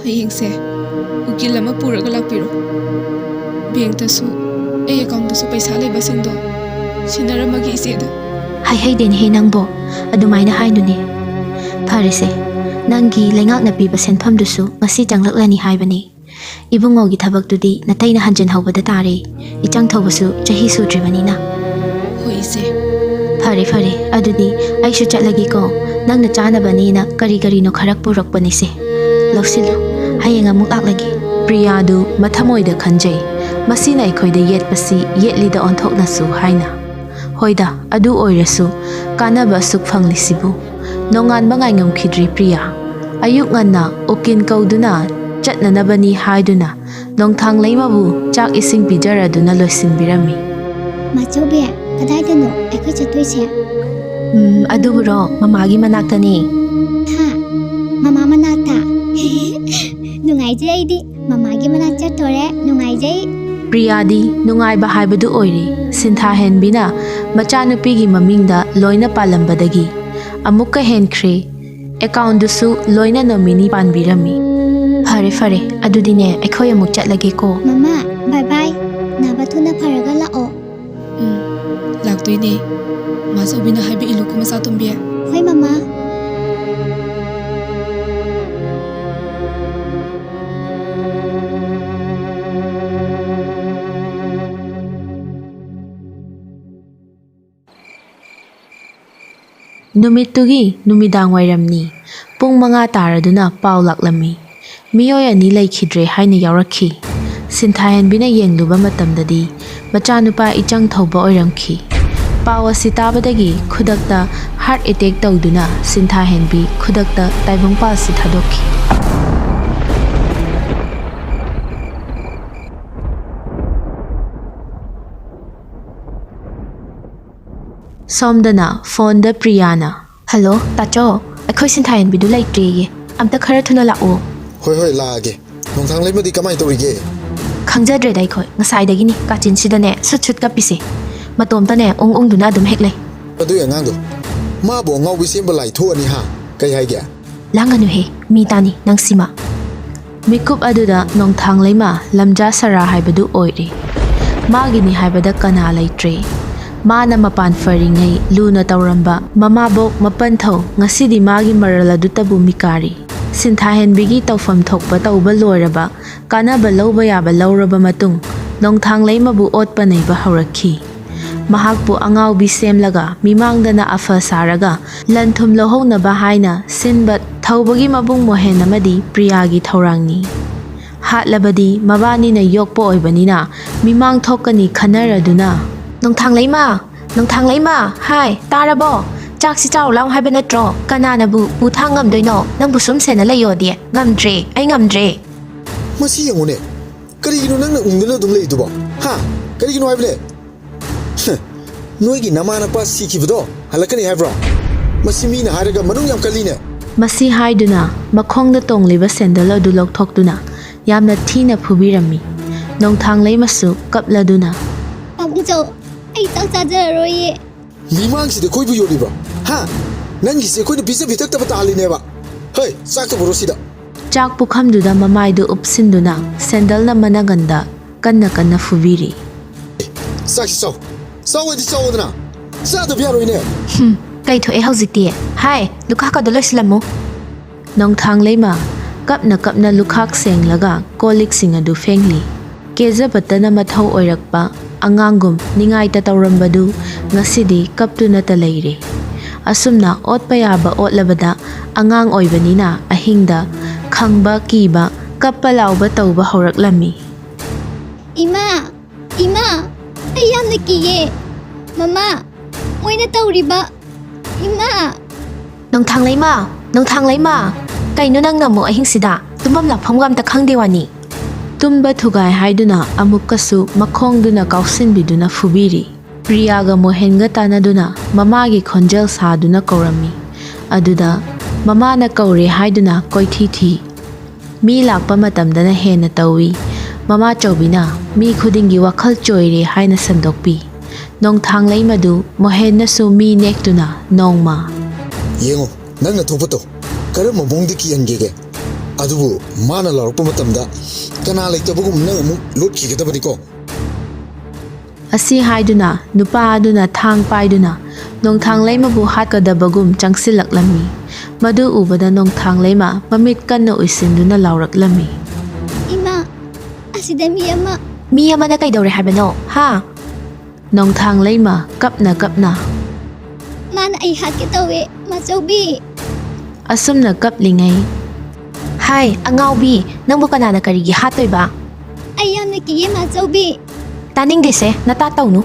ꯍꯌꯦꯡꯁꯦ ꯎꯀꯤꯜ ꯑꯃ ꯄꯨꯔꯒ ꯂꯥꯛꯄꯤꯔꯣ꯫ ꯕꯦꯡꯛꯇꯁꯨ ꯑꯩ ꯑꯦꯀꯥꯎꯟꯇꯁꯨ ꯄꯩꯁꯥ ꯂꯩꯕꯁꯤꯡꯗꯣ ꯁꯤꯟꯅꯔꯝꯃꯒꯦ ꯏꯆꯦꯗ꯫ ꯍꯥꯏꯍꯩꯗꯦꯅꯦꯍꯦ ꯅꯪꯕꯣ, ꯑꯗꯨꯃꯥꯏꯅ ꯍꯥꯏꯅꯨꯅꯦ꯫ ꯐꯔꯦꯁꯦ, ꯅꯪꯒꯤ ꯂꯩꯉꯥꯛꯅ ꯄꯤꯕ ꯁꯦꯟꯐꯝꯗꯨꯁꯨ ꯉꯁꯤ ꯆꯪꯂꯛꯂꯅꯤ ꯍꯥꯏꯕꯅꯤ꯫ ꯏꯕꯨꯡꯉꯣꯒꯤ ꯊꯕꯛꯇꯨꯗꯤ ꯅꯇꯩꯅ ꯍꯟꯖꯤꯟꯍꯧꯕꯗ ꯇꯥꯔꯦ꯫ ꯏꯆꯪ ꯊꯧꯕꯁꯨ ꯆꯍꯤ ꯁꯨꯗ꯭ꯔꯤꯕꯅꯤꯅ꯫ ꯍꯣꯏ ꯏꯆꯦ꯫ ꯐꯔꯦ ꯐꯔꯦ, ꯑꯗꯨꯗꯤ ꯑꯩꯁꯨ ꯆꯠꯂꯒꯦꯀꯣ꯫ ꯅꯪꯅ ꯆꯥꯅꯕꯅꯤꯅ ꯀꯔꯤ ꯀꯔꯤꯅꯣ ꯈꯔ ꯄꯨꯔꯛꯄꯅꯤꯁꯦ꯫ ꯂꯧꯁꯤꯜꯂꯨ, ꯍꯌꯦꯡ ꯑꯃꯨꯛ ꯂꯥꯛꯂꯒꯦ꯫ ꯄ꯭ꯔꯤꯌꯥꯗꯨ ꯃꯊꯃꯣꯏꯗ ꯈꯟꯖꯩ, ꯃꯁꯤꯅ ꯑꯩꯈꯣꯏꯗ ꯌꯦꯠꯄꯁꯤ ꯌꯦꯠꯂꯤꯗ ꯑꯣꯟꯊꯣꯛꯅꯁꯨ ꯍꯥꯏꯅ꯫ ꯍꯣꯏꯗ, ꯑꯗꯨ ꯑꯣꯏꯔꯁꯨ ꯀꯥꯟꯅꯕ ꯑꯁꯨꯛ ꯐꯪꯂꯤꯁꯤꯕꯨ꯫ ꯅꯣꯡꯉꯥꯟꯕ ꯉꯥꯏꯉꯝꯈꯤꯗ꯭ꯔꯤ ꯄ꯭ꯔꯤꯌꯥ꯫ ꯑꯌꯨꯛ ꯉꯟꯅ ꯎꯀꯤꯜ ꯀꯧꯗꯨꯅ ꯆꯠꯅꯅꯕꯅꯤ ꯍꯥꯏꯗꯨꯅ ꯅꯣꯡꯊꯥꯡꯂꯩꯃꯕꯨ ꯆꯥꯛ ꯏꯁꯤꯡ ꯄꯤꯖꯔꯗꯨꯅ ꯂꯣꯏꯁꯤꯟꯕꯤꯔꯝꯃꯤ꯫ ꯃꯆꯧꯕꯤ, ꯀꯗꯥꯏꯗꯅꯣ ꯑꯩꯈꯣꯏ ꯆꯠꯇꯣꯏꯁꯦ? ꯑꯗꯨꯕꯨꯔꯣ, ꯃꯃꯥꯒꯤ ꯃꯅꯥꯛꯇꯅꯤ꯫ ꯍꯥ, ꯃꯃꯥ ꯃꯅꯥꯛꯇ? ꯅꯨꯡꯉꯥꯏꯖꯩ, ꯑꯩꯗꯤ ꯃꯃꯥꯒꯤ ꯃꯅꯥꯛ ꯆꯠꯇꯣꯔꯦ꯫ ꯅꯨꯡꯉꯥꯏꯖꯩ꯫ ꯄ꯭ꯔꯤꯌꯥꯗꯤ ꯅꯨꯡꯉꯥꯏꯕ ꯍꯥꯏꯕꯗꯨ ꯑꯣꯏꯔꯤ꯫ ꯁꯤꯟꯊꯥꯍꯦꯟꯕꯤꯅ ꯃꯆꯥꯅꯨꯄꯤꯒꯤ ꯃꯃꯤꯡꯗ ꯂꯣꯏꯅ ꯄꯥꯜꯂꯝꯕꯗꯒꯤ ꯑꯃꯨꯛꯀ ꯍꯦꯟꯈ꯭ꯔꯦ꯫ ꯑꯦꯀꯥꯎꯟꯗꯨꯁꯨ ꯂꯣꯏꯅ ꯅꯣꯃꯤꯅꯤ ꯄꯥꯟꯕꯤꯔꯝꯃꯤ꯫ ꯐꯔꯦ ꯐꯔꯦ, ꯑꯗꯨꯗꯤꯅꯦ ꯑꯩꯈꯣꯏ ꯑꯃꯨꯛ ꯆꯠꯂꯒꯦꯀꯣ꯫ ꯃꯃꯥ, ꯕꯥꯏ ꯕꯥꯏ꯫ ꯅꯥꯕ ꯊꯨꯅ ꯐꯔꯒ ꯂꯥꯛꯑꯣ꯫ ꯂꯥꯛꯇꯣꯏꯅꯦ꯫ ꯃꯥꯆꯧꯕꯤꯅ ꯍꯥꯏꯕ ꯏꯜꯂꯨꯀꯣ ꯃꯆꯥꯇꯣꯝꯕꯤ꯫ ꯍꯣꯏ ꯃꯃꯥ꯫ ꯅꯨꯃꯤꯠꯇꯨꯒꯤ ꯅꯨꯃꯤꯗꯥꯡ ꯋꯥꯏꯔꯝꯅꯤ꯫ ꯄꯨꯡ 5 ꯇꯥꯔꯗꯨꯅ ꯄꯥꯎ ꯂꯥꯛꯂꯝꯃꯤ꯫ ꯃꯤꯑꯣꯏ 2 ꯂꯩꯈꯤꯗ꯭ꯔꯦ ꯍꯥꯏꯅ ꯌꯥꯎꯔꯛꯈꯤ꯫ ꯁꯤꯟꯊꯥꯍꯦꯟꯕꯤꯅ ꯌꯦꯡꯂꯨꯕ ꯃꯇꯝꯗꯗꯤ ꯃꯆꯥꯅꯨꯄꯥ ꯏꯆꯪ ꯊꯧꯕ ꯑꯣꯏꯔꯝꯈꯤ꯫ ꯄꯥꯎ ꯑꯁꯤ ꯇꯥꯕꯗꯒꯤ ꯈꯨꯗꯛꯇ ꯍꯥꯔꯠ ꯑꯦꯇꯦꯛ ꯇꯧꯗꯨꯅ ꯁꯤꯟꯊꯥꯍꯦꯟꯕꯤ ꯈꯨꯗꯛꯇ ꯇꯥꯏꯕꯪꯄꯥꯜꯁꯤ ꯊꯥꯗꯣꯛꯈꯤ꯫ ꯁꯣꯝꯗꯅ ꯐꯣꯟꯗ ꯄ꯭ꯔꯤꯌꯥꯅ, "ꯍꯜꯂꯣ ꯇꯥꯆꯧ, ꯑꯩꯈꯣꯏ ꯁꯤꯟꯊꯥꯍꯦꯟꯕꯤꯗꯨ ꯂꯩꯇ꯭ꯔꯦꯌꯦ꯫ ꯑꯝꯇ ꯈꯔ ꯊꯨꯅ ꯂꯥꯛꯑꯣ." ꯍꯣꯏ ꯍꯣꯏ ꯂꯥꯛꯑꯒꯦ꯫ ꯅꯣꯡꯊꯥꯡꯂꯩꯃꯗꯤ ꯀꯃꯥꯏꯅ ꯇꯧꯔꯤꯒꯦ? ꯈꯪꯖꯗ꯭ꯔꯦꯗ ꯑꯩꯈꯣꯏ, ꯉꯁꯥꯏꯗꯒꯤꯅꯤ ꯀꯥꯆꯤꯟꯁꯤꯗꯅꯦ ꯁꯨꯠ ꯁꯨꯠ ꯀꯞꯄꯤꯁꯦ꯫ ꯃꯇꯣꯝꯇꯅꯦ ꯎꯪꯗꯨꯅ ꯑꯗꯨꯝ ꯍꯦꯛ ꯂꯩ꯫ ꯑꯗꯨꯏ ꯑꯉꯥꯡꯗꯣ ꯃꯥꯕꯨ ꯑꯉꯥꯎꯕꯤ ꯁꯦꯝꯕ ꯂꯥꯏ ꯊꯣꯛꯑꯅꯤ ꯍꯥ? ꯀꯩ ꯍꯥꯏꯒꯦ? ꯂꯥꯡꯒꯅꯨꯍꯦ, ꯃꯤ ꯇꯥꯅꯤ ꯅꯪ ꯁꯤꯃ꯫ ꯃꯤꯀꯨꯞ ꯑꯗꯨꯗ ꯅꯣꯡꯊꯥꯡꯂꯩꯃ ꯂꯝꯖꯥ ꯁꯔꯥ ꯍꯥꯏꯕꯗꯨ ꯑꯣꯏꯔꯦ꯫ ꯃꯥꯒꯤꯅꯤ ꯍꯥꯏꯕꯗ ꯀꯅꯥ ꯂꯩꯇ꯭ꯔꯦ꯫ ꯃꯥꯅ ꯃꯄꯥꯟ ꯐꯔꯤꯉꯩ ꯂꯨꯅ ꯇꯧꯔꯝꯕ ꯃꯃꯥꯕꯣꯛ ꯃꯄꯟꯊꯧ ꯉꯁꯤꯗꯤ ꯃꯥꯒꯤ ꯃꯔꯜ ꯑꯗꯨꯇꯕꯨ ꯃꯤꯀꯥꯔꯤ꯫ ꯁꯤꯟꯊꯥꯍꯦꯟꯕꯤꯒꯤ ꯇꯧꯐꯝ ꯊꯣꯛꯄ ꯇꯧꯕ ꯂꯣꯏꯔꯕ, ꯀꯥꯟꯅꯕ ꯂꯧꯕ ꯌꯥꯕ ꯂꯧꯔꯕ ꯃꯇꯨꯡ ꯅꯣꯡꯊꯥꯡꯂꯩꯃꯕꯨ ꯑꯣꯠꯄ ꯅꯩꯕ ꯍꯧꯔꯛꯈꯤ꯫ ꯃꯍꯥꯛꯄꯨ ꯑꯉꯥꯎꯕꯤ ꯁꯦꯝꯂꯒ ꯃꯤꯃꯥꯡꯗꯅ ꯑꯐ ꯁꯥꯔꯒ ꯂꯟ ꯊꯨꯝ ꯂꯧꯍꯧꯅꯕ ꯍꯥꯏꯅ ꯁꯤꯟꯕ ꯊꯧꯕꯒꯤ ꯃꯕꯨꯡ ꯃꯣꯍꯦꯟ ꯑꯃꯗꯤ ꯄ꯭ꯔꯤꯌꯥꯒꯤ ꯊꯧꯔꯥꯡꯅꯤ꯫ ꯍꯥꯠꯂꯕꯗꯤ ꯃꯕꯥꯅꯤꯅ ꯌꯣꯛꯄ ꯑꯣꯏꯕꯅꯤꯅ ꯃꯤꯃꯥꯡ ꯊꯣꯛꯀꯅꯤ ꯈꯟꯅꯔꯗꯨꯅ, "ꯅꯣꯡꯊꯥꯡꯂꯩꯃ, ꯅꯣꯡꯊꯥꯡꯂꯩꯃ, ꯍꯥꯏ ꯇꯥꯔꯕꯣ? ꯆꯥꯛꯁꯤ ꯆꯥꯎ ꯂꯥꯎ ꯍꯥꯏꯕ ꯅꯠꯇ꯭ꯔꯣ? ꯀꯅꯥꯅꯕꯨ ꯄꯨ ꯊꯥꯡ ꯉꯝꯗꯣꯏꯅꯣ? ꯅꯪꯕꯨ ꯁꯨꯝ ꯁꯦꯟꯅ ꯂꯩꯌꯣꯗꯤ ꯉꯝꯗ꯭ꯔꯦ, ꯑꯩ ꯉꯝꯗ꯭ꯔꯦ." ꯃꯁꯤ ꯌꯦꯡꯉꯨꯅꯦ, ꯀꯔꯤꯒꯤꯅꯣ ꯅꯪꯅ ꯎꯪꯗꯨꯅ ꯑꯗꯨꯝ ꯂꯩꯗꯨꯕꯣ? ꯍꯥ? ꯀꯔꯤꯒꯤꯅꯣ ꯍꯥꯏꯕꯅꯦ? ꯅꯣꯏꯒꯤ ꯅꯃꯥꯅꯄꯥ ꯁꯤꯈꯤꯕꯗꯣ ꯍꯜꯂꯛꯀꯅꯤ ꯍꯥꯏꯕ꯭ꯔꯣ? ꯃꯁꯤ ꯃꯤꯅ ꯍꯥꯏꯔꯒ ꯃꯅꯨꯡ ꯌꯥꯝ ꯀꯜꯂꯤꯅꯦ꯫ ꯃꯁꯤ ꯍꯥꯏꯗꯨꯅ ꯃꯈꯣꯡꯗ ꯇꯣꯡꯂꯤꯕ ꯁꯦꯟꯗꯜ ꯑꯗꯨ ꯂꯧꯊꯣꯛꯇꯨꯅ ꯌꯥꯝꯅ ꯊꯤꯅ ꯐꯨꯕꯤꯔꯝꯃꯤ꯫ ꯅꯣꯡꯊꯥꯡꯂꯩꯃꯁꯨ ꯀꯞꯂꯗꯨꯅ, ꯄꯥꯕꯨꯡꯆꯧ, ꯑꯩ ꯆꯥꯛ ꯆꯥꯖꯔꯔꯣꯏꯌꯦ꯫ ꯃꯤꯃꯥꯡꯁꯤꯗ ꯑꯩꯈꯣꯏꯕꯨ ꯌꯣꯜꯂꯤꯕ꯭ꯔꯣ? ꯍꯥ? ꯅꯪꯒꯤꯁꯦ ꯑꯩꯈꯣꯏꯅ ꯄꯤꯖ ꯄꯤꯊꯛꯇꯕ ꯇꯥꯍꯜꯂꯤꯅꯦꯕ꯫ ꯍꯣꯏ, ꯆꯥꯛꯇ ꯄꯨꯔꯣ ꯁꯤꯗ꯫ ꯆꯥꯛ ꯄꯨꯈꯝꯗꯨꯗ ꯃꯃꯥꯏꯗꯨ ꯎꯞꯁꯤꯟꯗꯨꯅ ꯁꯦꯟꯗꯜꯅ ꯃꯅꯒꯟꯗ ꯀꯟꯅ ꯀꯟꯅ ꯐꯨꯕꯤꯔꯤ꯫ ꯆꯥꯛꯁꯤ ꯆꯥꯎ, ꯆꯥꯎꯑꯗꯤ ꯆꯥꯎꯑꯣꯗꯅ, ꯆꯥꯗꯕ ꯌꯥꯔꯣꯏꯅꯦ꯫ ꯀꯩ ꯊꯣꯛꯑꯦ ꯍꯧꯖꯤꯛꯇꯤ? ꯍꯥꯏ, ꯂꯨꯈꯥꯛꯀꯗꯣ ꯂꯣꯏꯁꯤꯜꯂꯝꯃꯨ꯫ ꯅꯣꯡꯊꯥꯡꯂꯩꯃ ꯀꯞꯅ ꯀꯞꯅ ꯂꯨꯈꯥꯛ ꯁꯦꯡꯂꯒ ꯀꯣꯜꯂꯤꯛꯁꯤꯡ ꯑꯗꯨ ꯐꯦꯡꯂꯤ꯫ ꯀꯦꯖꯕꯇꯅ ꯃꯊꯧ ꯑꯣꯏꯔꯛꯄ ꯑꯉꯥꯡꯒꯨꯝ ꯅꯤꯡꯉꯥꯏꯇ ꯇꯧꯔꯝꯕꯗꯨ ꯉꯁꯤꯗꯤ ꯀꯞꯇꯨꯅꯇ ꯂꯩꯔꯦ꯫ ꯑꯁꯨꯝꯅ ꯑꯣꯠꯄ ꯌꯥꯕ ꯑꯣꯠꯂꯕꯗ ꯑꯉꯥꯡ ꯑꯣꯏꯕꯅꯤꯅ ꯑꯍꯤꯡꯗ ꯈꯪꯕ ꯀꯤꯕ ꯀꯞꯄ ꯂꯥꯎꯕ ꯇꯧꯕ ꯍꯧꯔꯛꯂꯝꯃꯤ꯫ ꯏꯃꯥ, ꯏꯃꯥ, ꯑꯩ ꯌꯥꯝꯅ ꯀꯤꯌꯦ꯫ ꯃꯃꯥ, ꯃꯣꯏꯅ ꯇꯧꯔꯤꯕ꯫ ꯏꯃꯥ! ꯅꯣꯡꯊꯥꯡꯂꯩꯃ, ꯅꯣꯡꯊꯥꯡ ꯂꯩꯃ ꯀꯩꯅꯣ ꯅꯪꯅ ꯑꯃꯨꯛ ꯑꯍꯤꯡꯁꯤꯗ ꯇꯨꯝꯐꯝ ꯂꯥꯛꯐꯝꯒ ꯑꯝꯇ ꯈꯪꯗꯦ ꯋꯥꯅꯤ ꯇꯨꯝꯕ ꯊꯨꯒꯥꯏ ꯍꯥꯏꯗꯨꯅ ꯑꯃꯨꯛꯀꯁꯨ ꯃꯈꯣꯡꯗꯨꯅ ꯀꯥꯎꯁꯤꯟꯕꯤꯗꯨꯅ ꯐꯨꯕꯤꯔꯤ ꯄ꯭ꯔꯤꯌꯥꯒ ꯃꯣꯍꯦꯟꯒ ꯇꯥꯟꯅꯗꯨꯅ ꯃꯃꯥꯒꯤ ꯈꯣꯟꯖꯦꯜ ꯁꯥꯗꯨꯅ ꯀꯧꯔꯝꯃꯤ ꯑꯗꯨꯗ ꯃꯃꯥꯅ ꯀꯧꯔꯦ ꯍꯥꯏꯗꯨꯅ ꯀꯣꯏꯊꯤ ꯊꯤ ꯃꯤ ꯂꯥꯛꯄ ꯃꯇꯝꯗꯅ ꯍꯦꯟꯅ ꯇꯧꯏ ꯃꯃꯥ ꯆꯧꯕꯤꯅ ꯃꯤ ꯈꯨꯗꯤꯡꯒꯤ ꯋꯥꯈꯜ ꯆꯣꯏꯔꯦ ꯍꯥꯏꯅ ꯁꯟꯗꯣꯛꯄꯤ ꯅꯣꯡꯊꯥꯡ ꯂꯩꯃꯗꯨ ꯃꯣꯍꯦꯟꯅꯁꯨ ꯃꯤ ꯅꯦꯛꯇꯨꯅ ꯅꯣꯡꯃ ꯌꯦꯡꯉꯣ ꯅꯪꯅ ꯊꯣꯛꯄ ꯇꯧ ꯀꯔꯝꯕ ꯃꯑꯣꯡꯗ ꯀꯤꯍꯟꯒꯦꯒꯦ ꯑꯗꯨꯕꯨ ꯃꯥꯅ ꯂꯥꯎꯔꯛꯄ ꯃꯇꯝꯗ ꯀꯅꯥ ꯂꯩꯇꯕꯒꯨꯝ ꯅꯪ ꯑꯃꯨꯛ ꯂꯣꯠꯈꯤꯒꯗꯕꯅꯤꯀꯣ ꯑꯁꯤ ꯍꯥꯏꯗꯨꯅ ꯅꯨꯄꯥ ꯑꯗꯨꯅ ꯊꯥꯡ ꯄꯥꯏꯗꯨꯅ ꯅꯣꯡꯊꯥꯡ ꯂꯩꯃꯕꯨ ꯍꯥꯠꯀꯗꯕꯒꯨꯝ ꯆꯪꯁꯤꯜꯂꯛꯂꯝꯃꯤ ꯃꯗꯨ ꯎꯕꯗ ꯅꯣꯡꯊꯥꯡ ꯂꯩꯃ ꯃꯃꯤꯠ ꯀꯟꯅ ꯎꯏꯁꯤꯟꯗꯨꯅ ꯂꯥꯎꯔꯛꯂꯝꯃꯤ ꯏꯃꯥ ꯑꯁꯤꯗ ꯃꯤ ꯑꯃꯅ ꯀꯩꯗꯧꯔꯦ ꯍꯥꯏꯕꯅꯣ ꯍꯥ ꯅꯣꯡꯊꯥꯡ ꯂꯩꯃ ꯀꯞꯅ ꯀꯞꯅ ꯃꯥꯅ ꯑꯩ ꯍꯥꯠꯀꯦ ꯇꯧꯋꯦ ꯃꯆꯧꯕꯤ ꯑꯁꯨꯝꯅ ꯀꯞꯂꯤꯉꯩ ꯍꯥꯏ ꯑꯉꯥꯎꯕꯤ ꯅꯪꯕꯨ ꯀꯅꯥꯅ ꯀꯔꯤꯒꯤ ꯍꯥꯠꯇꯣꯏꯕ ꯑꯩ ꯌꯥꯝꯅ ꯀꯤꯌꯦ ꯃꯆꯧꯕꯤ ꯇꯥꯅꯤꯡꯗꯦꯁꯦ ꯅꯇꯥ ꯇꯧꯅꯨ